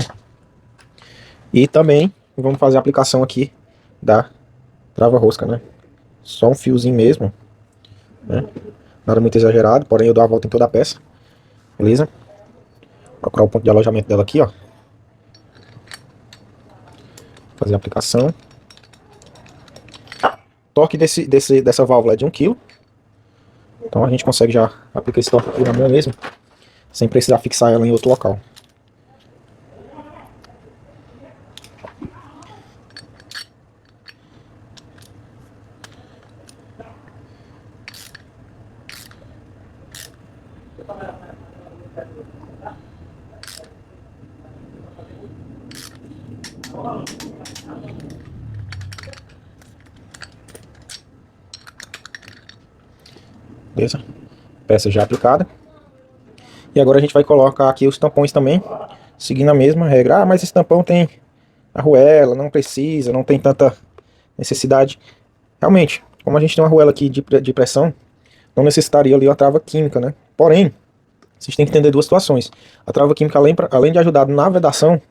e também vamos fazer a aplicação aqui da trava-rosca, né? Só um fiozinho mesmo, né? Nada muito exagerado, porém eu dou a volta em toda a peça, beleza? Vou procurar o ponto de alojamento dela aqui, ó. Fazer a aplicação. Torque dessa válvula é de 1 kg. Então a gente consegue já aplicar esse torque aqui na mão mesmo, sem precisar fixar ela em outro local. Beleza? Peça já aplicada. E agora a gente vai colocar aqui os tampões também, seguindo a mesma regra. Ah, mas esse tampão tem arruela, não precisa, não tem tanta necessidade. Realmente, como a gente tem uma arruela aqui de pressão, não necessitaria ali a trava química, né? Porém, vocês têm que entender duas situações. A trava química, além de ajudar na vedação,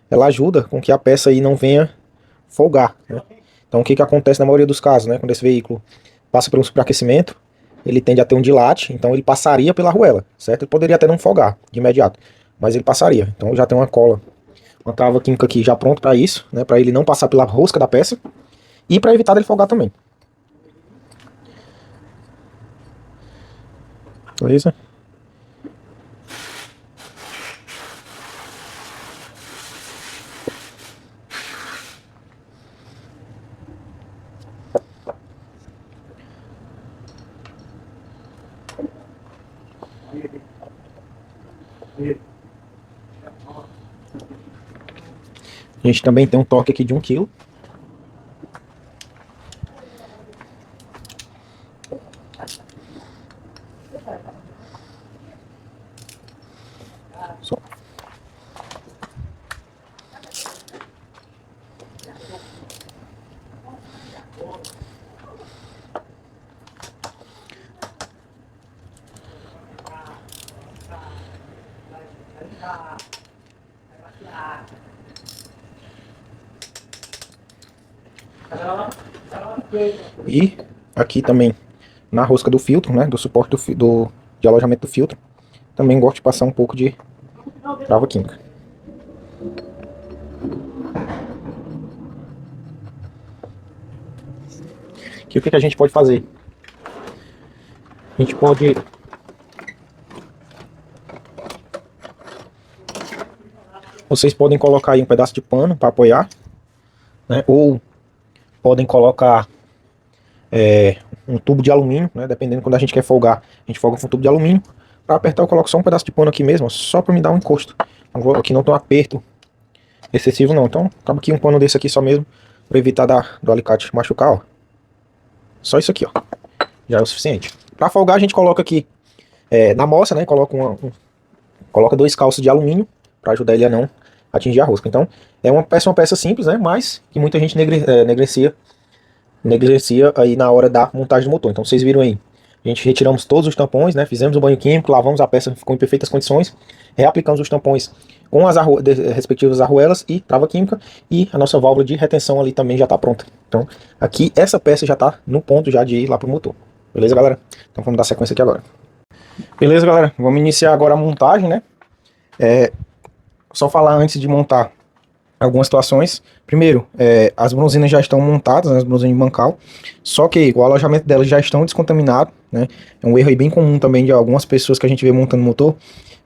ela ajuda com que a peça aí não venha folgar, né? Então o que acontece na maioria dos casos, né? Quando esse veículo passa por um superaquecimento, ele tende a ter um dilate, então ele passaria pela arruela, certo? Ele poderia até não folgar de imediato, mas ele passaria. Então já tem uma cola, uma trava química aqui já pronta para isso, né? Para ele não passar pela rosca da peça e para evitar dele folgar também. Beleza? A gente também tem um torque aqui de 1 kg. Só. E aqui também na rosca do filtro, né, do suporte de alojamento do filtro, também gosto de passar um pouco de trava química. Aqui o que a gente pode fazer? A gente pode vocês podem colocar aí um pedaço de pano para apoiar, né, ou podem colocar um tubo de alumínio, né, dependendo quando a gente quer folgar, a gente folga com um tubo de alumínio. Para apertar eu coloco só um pedaço de pano aqui mesmo, só para me dar um encosto. Aqui não tem um aperto excessivo não, então acaba aqui um pano desse aqui só mesmo, para evitar do alicate machucar, ó. Só isso aqui, ó, já é o suficiente. Para folgar a gente coloca aqui na moça, né, coloca 2 calços de alumínio para ajudar ele a não atingir a rosca. Então é uma peça simples, né, mas que muita gente negligencia aí na hora da montagem do motor. Então vocês viram aí, a gente retiramos todos os tampões, né, fizemos o banho químico, lavamos a peça, ficou em perfeitas condições, reaplicamos os tampões com as respectivas arruelas e trava química, e a nossa válvula de retenção ali também já está pronta. Então aqui essa peça já está no ponto já de ir lá pro motor. Beleza, galera? Então vamos dar sequência aqui agora. Beleza, galera? Vamos iniciar agora a montagem, né? Só falar antes de montar algumas situações. Primeiro, as bronzinas já estão montadas, né, as bronzinas de mancal, só que o alojamento delas já estão descontaminados, né? É um erro aí bem comum também de algumas pessoas que a gente vê montando motor,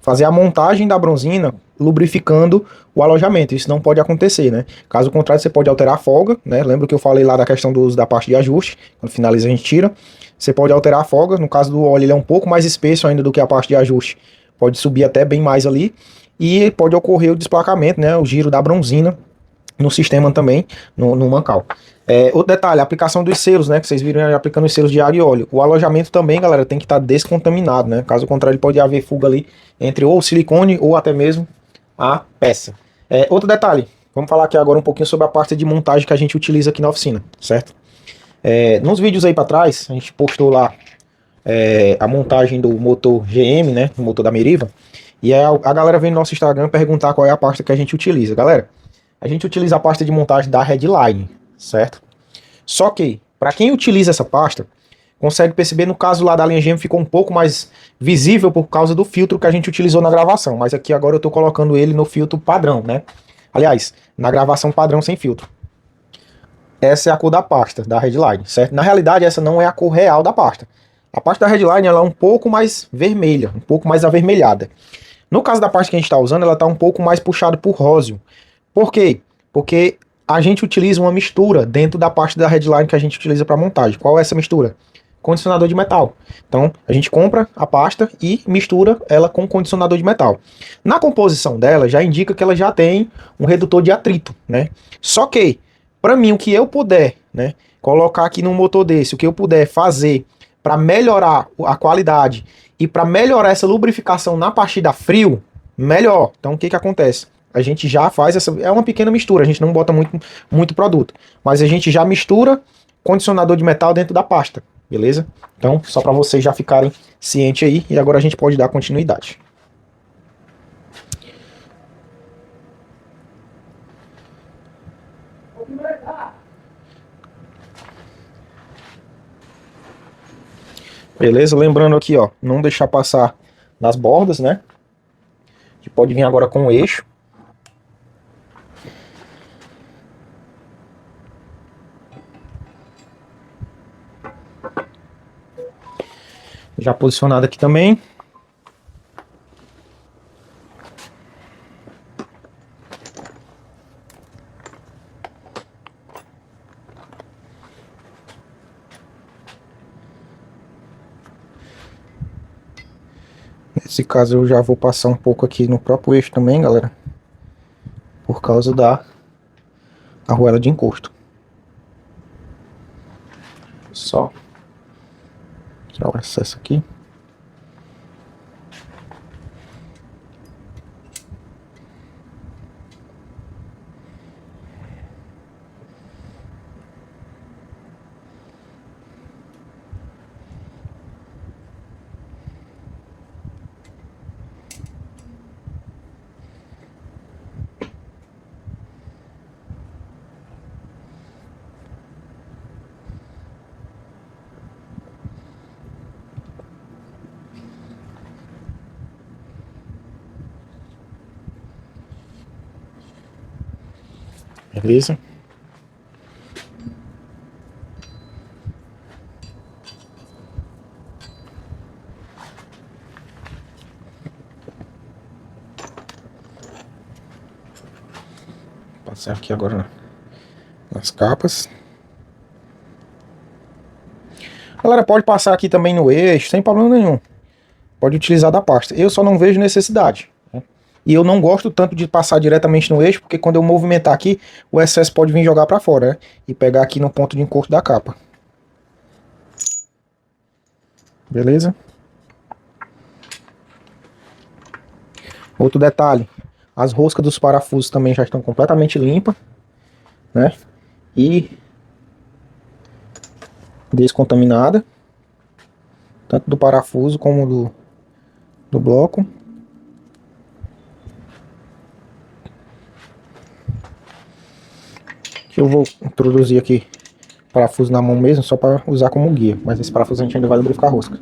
fazer a montagem da bronzina lubrificando o alojamento. Isso não pode acontecer, né? Caso contrário, você pode alterar a folga, né? Lembra que eu falei lá da questão do uso da parte de ajuste, quando finaliza a gente tira. Você pode alterar a folga, no caso do óleo ele é um pouco mais espesso ainda do que a parte de ajuste, pode subir até bem mais ali, e pode ocorrer o desplacamento, né? O giro da bronzina no sistema também, no mancal. Outro detalhe, a aplicação dos selos, né? Que vocês viram aplicando os selos de água e óleo. O alojamento também, galera, tem que estar descontaminado, né? Caso contrário, pode haver fuga ali entre ou o silicone ou até mesmo a peça. Outro detalhe, vamos falar aqui agora um pouquinho sobre a parte de montagem que a gente utiliza aqui na oficina, certo? Nos vídeos aí para trás, a gente postou lá a montagem do motor GM, né? O motor da Meriva. E a galera vem no nosso Instagram perguntar qual é a pasta que a gente utiliza. Galera, a gente utiliza a pasta de montagem da Redline, certo? Só que, para quem utiliza essa pasta, consegue perceber, no caso lá da linha GM ficou um pouco mais visível por causa do filtro que a gente utilizou na gravação. Mas aqui agora eu estou colocando ele no filtro padrão, né? Aliás, na gravação padrão sem filtro. Essa é a cor da pasta, da Redline, certo? Na realidade, essa não é a cor real da pasta. A pasta da Redline ela é um pouco mais vermelha, um pouco mais avermelhada. No caso da pasta que a gente está usando, ela está um pouco mais puxada por róseo. Por quê? Porque a gente utiliza uma mistura dentro da pasta da Redline que a gente utiliza para montagem. Qual é essa mistura? Condicionador de metal. Então, a gente compra a pasta e mistura ela com condicionador de metal. Na composição dela, já indica que ela já tem um redutor de atrito, né? Só que, para mim, o que eu puder, né, colocar aqui num motor desse, o que eu puder fazer para melhorar a qualidade e para melhorar essa lubrificação na partida frio, melhor. Então, o que acontece? A gente já faz é uma pequena mistura, a gente não bota muito produto, mas a gente já mistura condicionador de metal dentro da pasta, beleza? Então, só para vocês já ficarem cientes aí, e agora a gente pode dar continuidade. Beleza? Lembrando aqui, ó, não deixar passar nas bordas, né? A gente pode vir agora com o eixo. Já posicionado aqui também. Nesse caso eu já vou passar um pouco aqui no próprio eixo também, galera. Por causa da arruela de encosto. Só tirar o excesso aqui. Beleza? Passar aqui agora nas capas. Galera, pode passar aqui também no eixo, sem problema nenhum. Pode utilizar da pasta. Eu só não vejo necessidade, né? E eu não gosto tanto de passar diretamente no eixo, porque quando eu movimentar aqui, o excesso pode vir jogar para fora, né? E pegar aqui no ponto de encosto da capa. Beleza? Outro detalhe, as roscas dos parafusos também já estão completamente limpas, né? E descontaminada, tanto do parafuso como do bloco. Eu vou introduzir aqui parafuso na mão mesmo, só para usar como guia, mas esse parafuso a gente ainda vai lubrificar a rosca.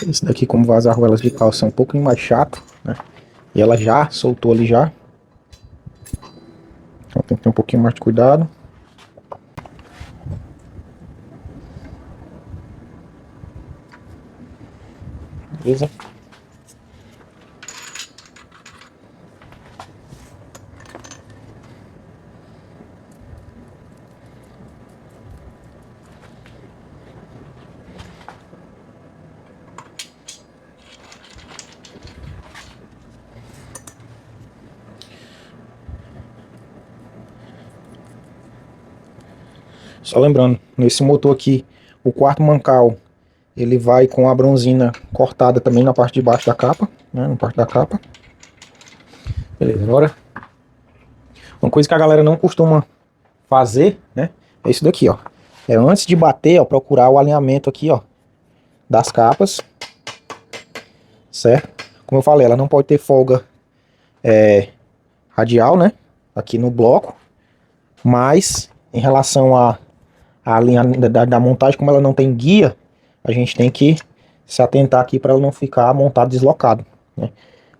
Esse daqui, como vazar arruelas de calça, é um pouco mais chato, né? E ela já soltou ali já. Então tem que ter um pouquinho mais de cuidado. Beleza? Só lembrando, nesse motor aqui, o quarto mancal, ele vai com a bronzina cortada também na parte de baixo da capa, né, na parte da capa. Beleza, agora, uma coisa que a galera não costuma fazer, né, é isso daqui, ó. É antes de bater, ó, procurar o alinhamento aqui, ó, das capas, certo? Como eu falei, ela não pode ter folga radial, né, aqui no bloco, mas em relação a linha da montagem, como ela não tem guia, a gente tem que se atentar aqui para ela não ficar montado deslocado, né?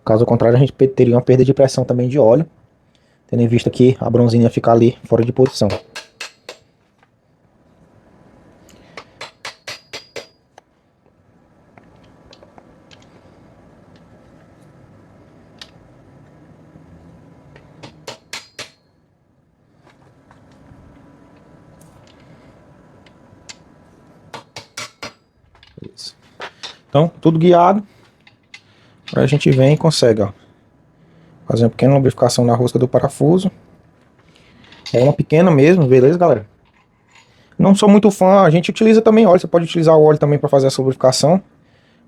Caso contrário, a gente teria uma perda de pressão também de óleo, tendo em vista que a bronzina ia ficar ali fora de posição. Então, tudo guiado. Aí a gente vem e consegue, ó, fazer uma pequena lubrificação na rosca do parafuso. É uma pequena mesmo, beleza, galera? Não sou muito fã, a gente utiliza também óleo. Você pode utilizar o óleo também para fazer essa lubrificação,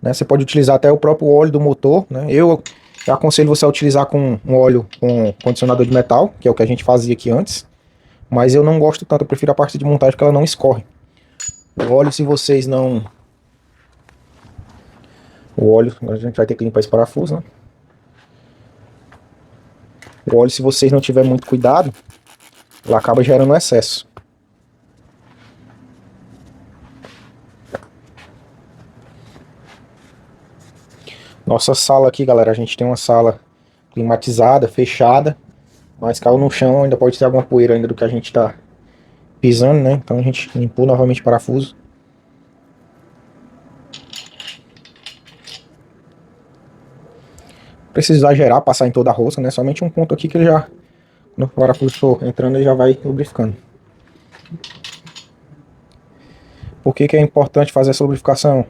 né? Você pode utilizar até o próprio óleo do motor, né? Eu aconselho você a utilizar com um óleo com condicionador de metal, que é o que a gente fazia aqui antes. Mas eu não gosto tanto, eu prefiro a parte de montagem porque ela não escorre. O óleo, se vocês não... O óleo, agora a gente vai ter que limpar esse parafuso, né? O óleo, se vocês não tiverem muito cuidado, ela acaba gerando excesso. Nossa sala aqui, galera, a gente tem uma sala climatizada, fechada, mas caiu no chão, ainda pode ter alguma poeira ainda do que a gente tá pisando, né? Então a gente limpou novamente o parafuso. Precisa exagerar, passar em toda a rosca, né? Somente um ponto aqui que ele já, quando o parafuso for entrando, ele já vai lubrificando. Por que que é importante fazer essa lubrificação?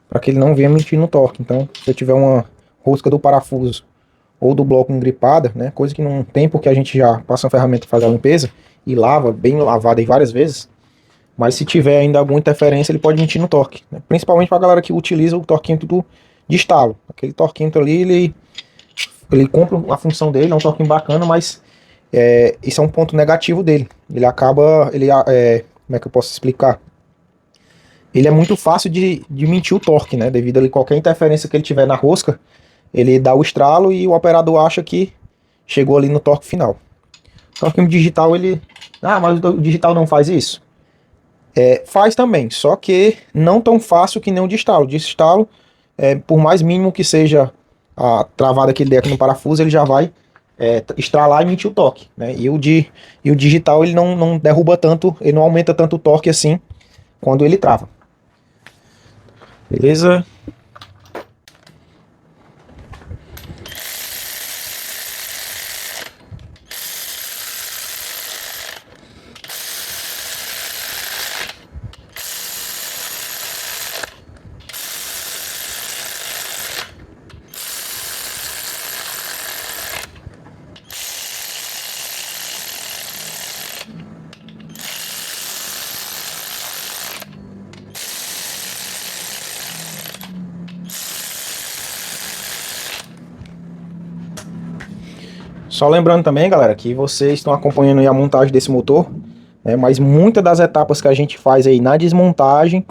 Para que ele não venha mentir no torque. Então, se eu tiver uma rosca do parafuso ou do bloco engripada, né? Coisa que não tem, porque a gente já passa uma ferramenta para fazer a limpeza e lava, bem lavada aí várias vezes. Mas se tiver ainda alguma interferência, ele pode mentir no torque, né? Principalmente para a galera que utiliza o torquímetro de estalo. Aquele torquímetro ali, ele cumpre a função dele, é um torquinho bacana, mas isso é um ponto negativo dele. Ele acaba, como é que eu posso explicar? Ele é muito fácil de mentir o torque, né? Devido a qualquer interferência que ele tiver na rosca, ele dá o estralo e o operador acha que chegou ali no torque final. Só que o digital ele... Ah, mas o digital não faz isso? Faz também, só que não tão fácil que nem o de estalo. De estalo, por mais mínimo que seja a travada que ele der aqui no parafuso, ele já vai estralar e emitir o torque, né? E o digital ele não derruba tanto, ele não aumenta tanto o torque assim quando ele trava. Beleza? Só lembrando também, galera, que vocês estão acompanhando aí a montagem desse motor, né, mas muitas das etapas que a gente faz aí na desmontagem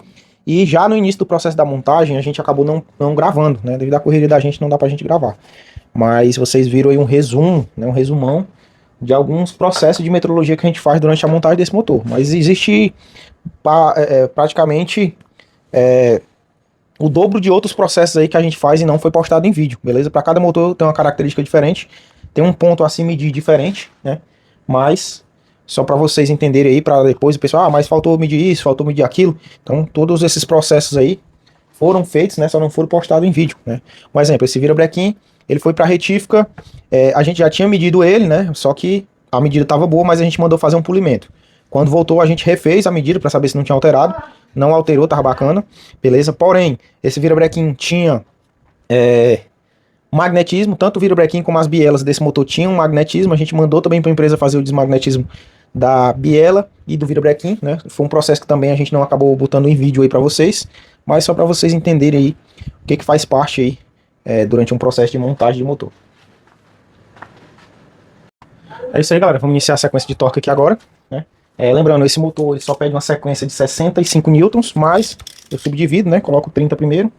e já no início do processo da montagem a gente acabou não gravando, né, devido à correria da gente não dá pra gente gravar. Mas vocês viram aí um resumo, né, um resumão de alguns processos de metrologia que a gente faz durante a montagem desse motor. Mas existe praticamente o dobro de outros processos aí que a gente faz e não foi postado em vídeo, beleza? Para cada motor tem uma característica diferente, tem um ponto a se medir diferente, né? Mas só para vocês entenderem aí, para depois o pessoal, mas faltou medir isso, faltou medir aquilo. Então todos esses processos aí foram feitos, né? Só não foram postados em vídeo, né? Um exemplo, esse virabrequim, ele foi para retífica, a gente já tinha medido ele, né? Só que a medida estava boa, mas a gente mandou fazer um polimento. Quando voltou, a gente refez a medida para saber se não tinha alterado. Não alterou, tava bacana, beleza? Porém, esse virabrequim tinha magnetismo, tanto o virabrequim como as bielas desse motor tinham magnetismo. A gente mandou também para a empresa fazer o desmagnetismo da biela e do virabrequim, né? Foi um processo que também a gente não acabou botando em vídeo aí para vocês, mas só para vocês entenderem aí o que faz parte aí durante um processo de montagem de motor. É isso aí, galera. Vamos iniciar a sequência de torque aqui agora, né? Lembrando, esse motor ele só pede uma sequência de 65 newtons, mas eu subdivido, né? Coloco 30 primeiro.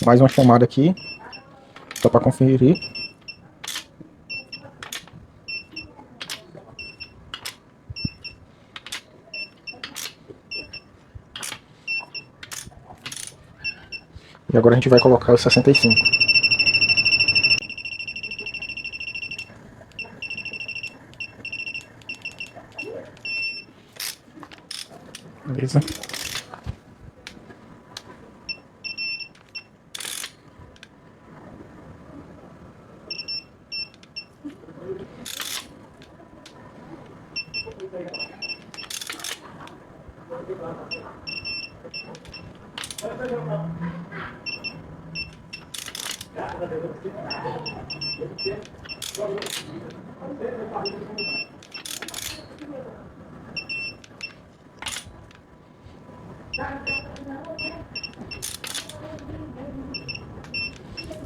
Mais uma chamada aqui, só para conferir. E agora a gente vai colocar os 65. Beleza?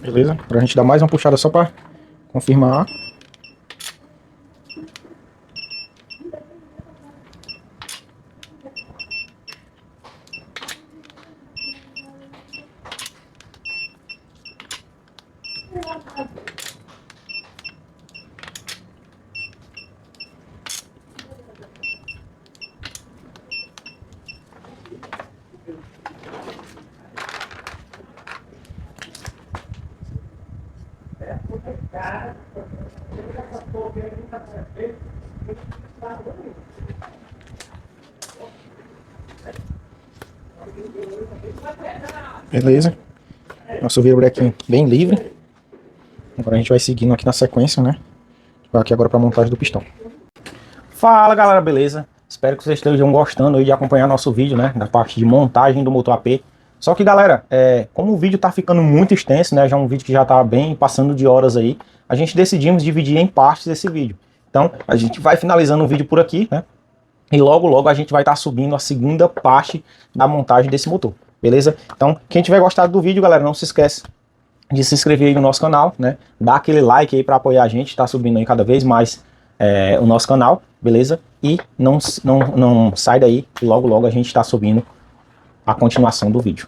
Beleza? Agora a gente dá mais uma puxada só para confirmar. Beleza? Nosso virabrequim bem livre. Agora a gente vai seguindo aqui na sequência, né? Vai aqui agora para a montagem do pistão. Fala, galera, beleza? Espero que vocês estejam gostando aí de acompanhar nosso vídeo, né? Da parte de montagem do motor AP. Só que, galera, como o vídeo tá ficando muito extenso, né? Já um vídeo que já tá bem passando de horas aí, a gente decidimos dividir em partes esse vídeo. Então, a gente vai finalizando o vídeo por aqui, né? E logo, logo a gente vai estar subindo a segunda parte da montagem desse motor, beleza? Então, quem tiver gostado do vídeo, galera, não se esquece de se inscrever aí no nosso canal, né? Dá aquele like aí para apoiar a gente, tá subindo aí cada vez mais o nosso canal, beleza? E não sai daí, que logo, logo a gente está subindo a continuação do vídeo.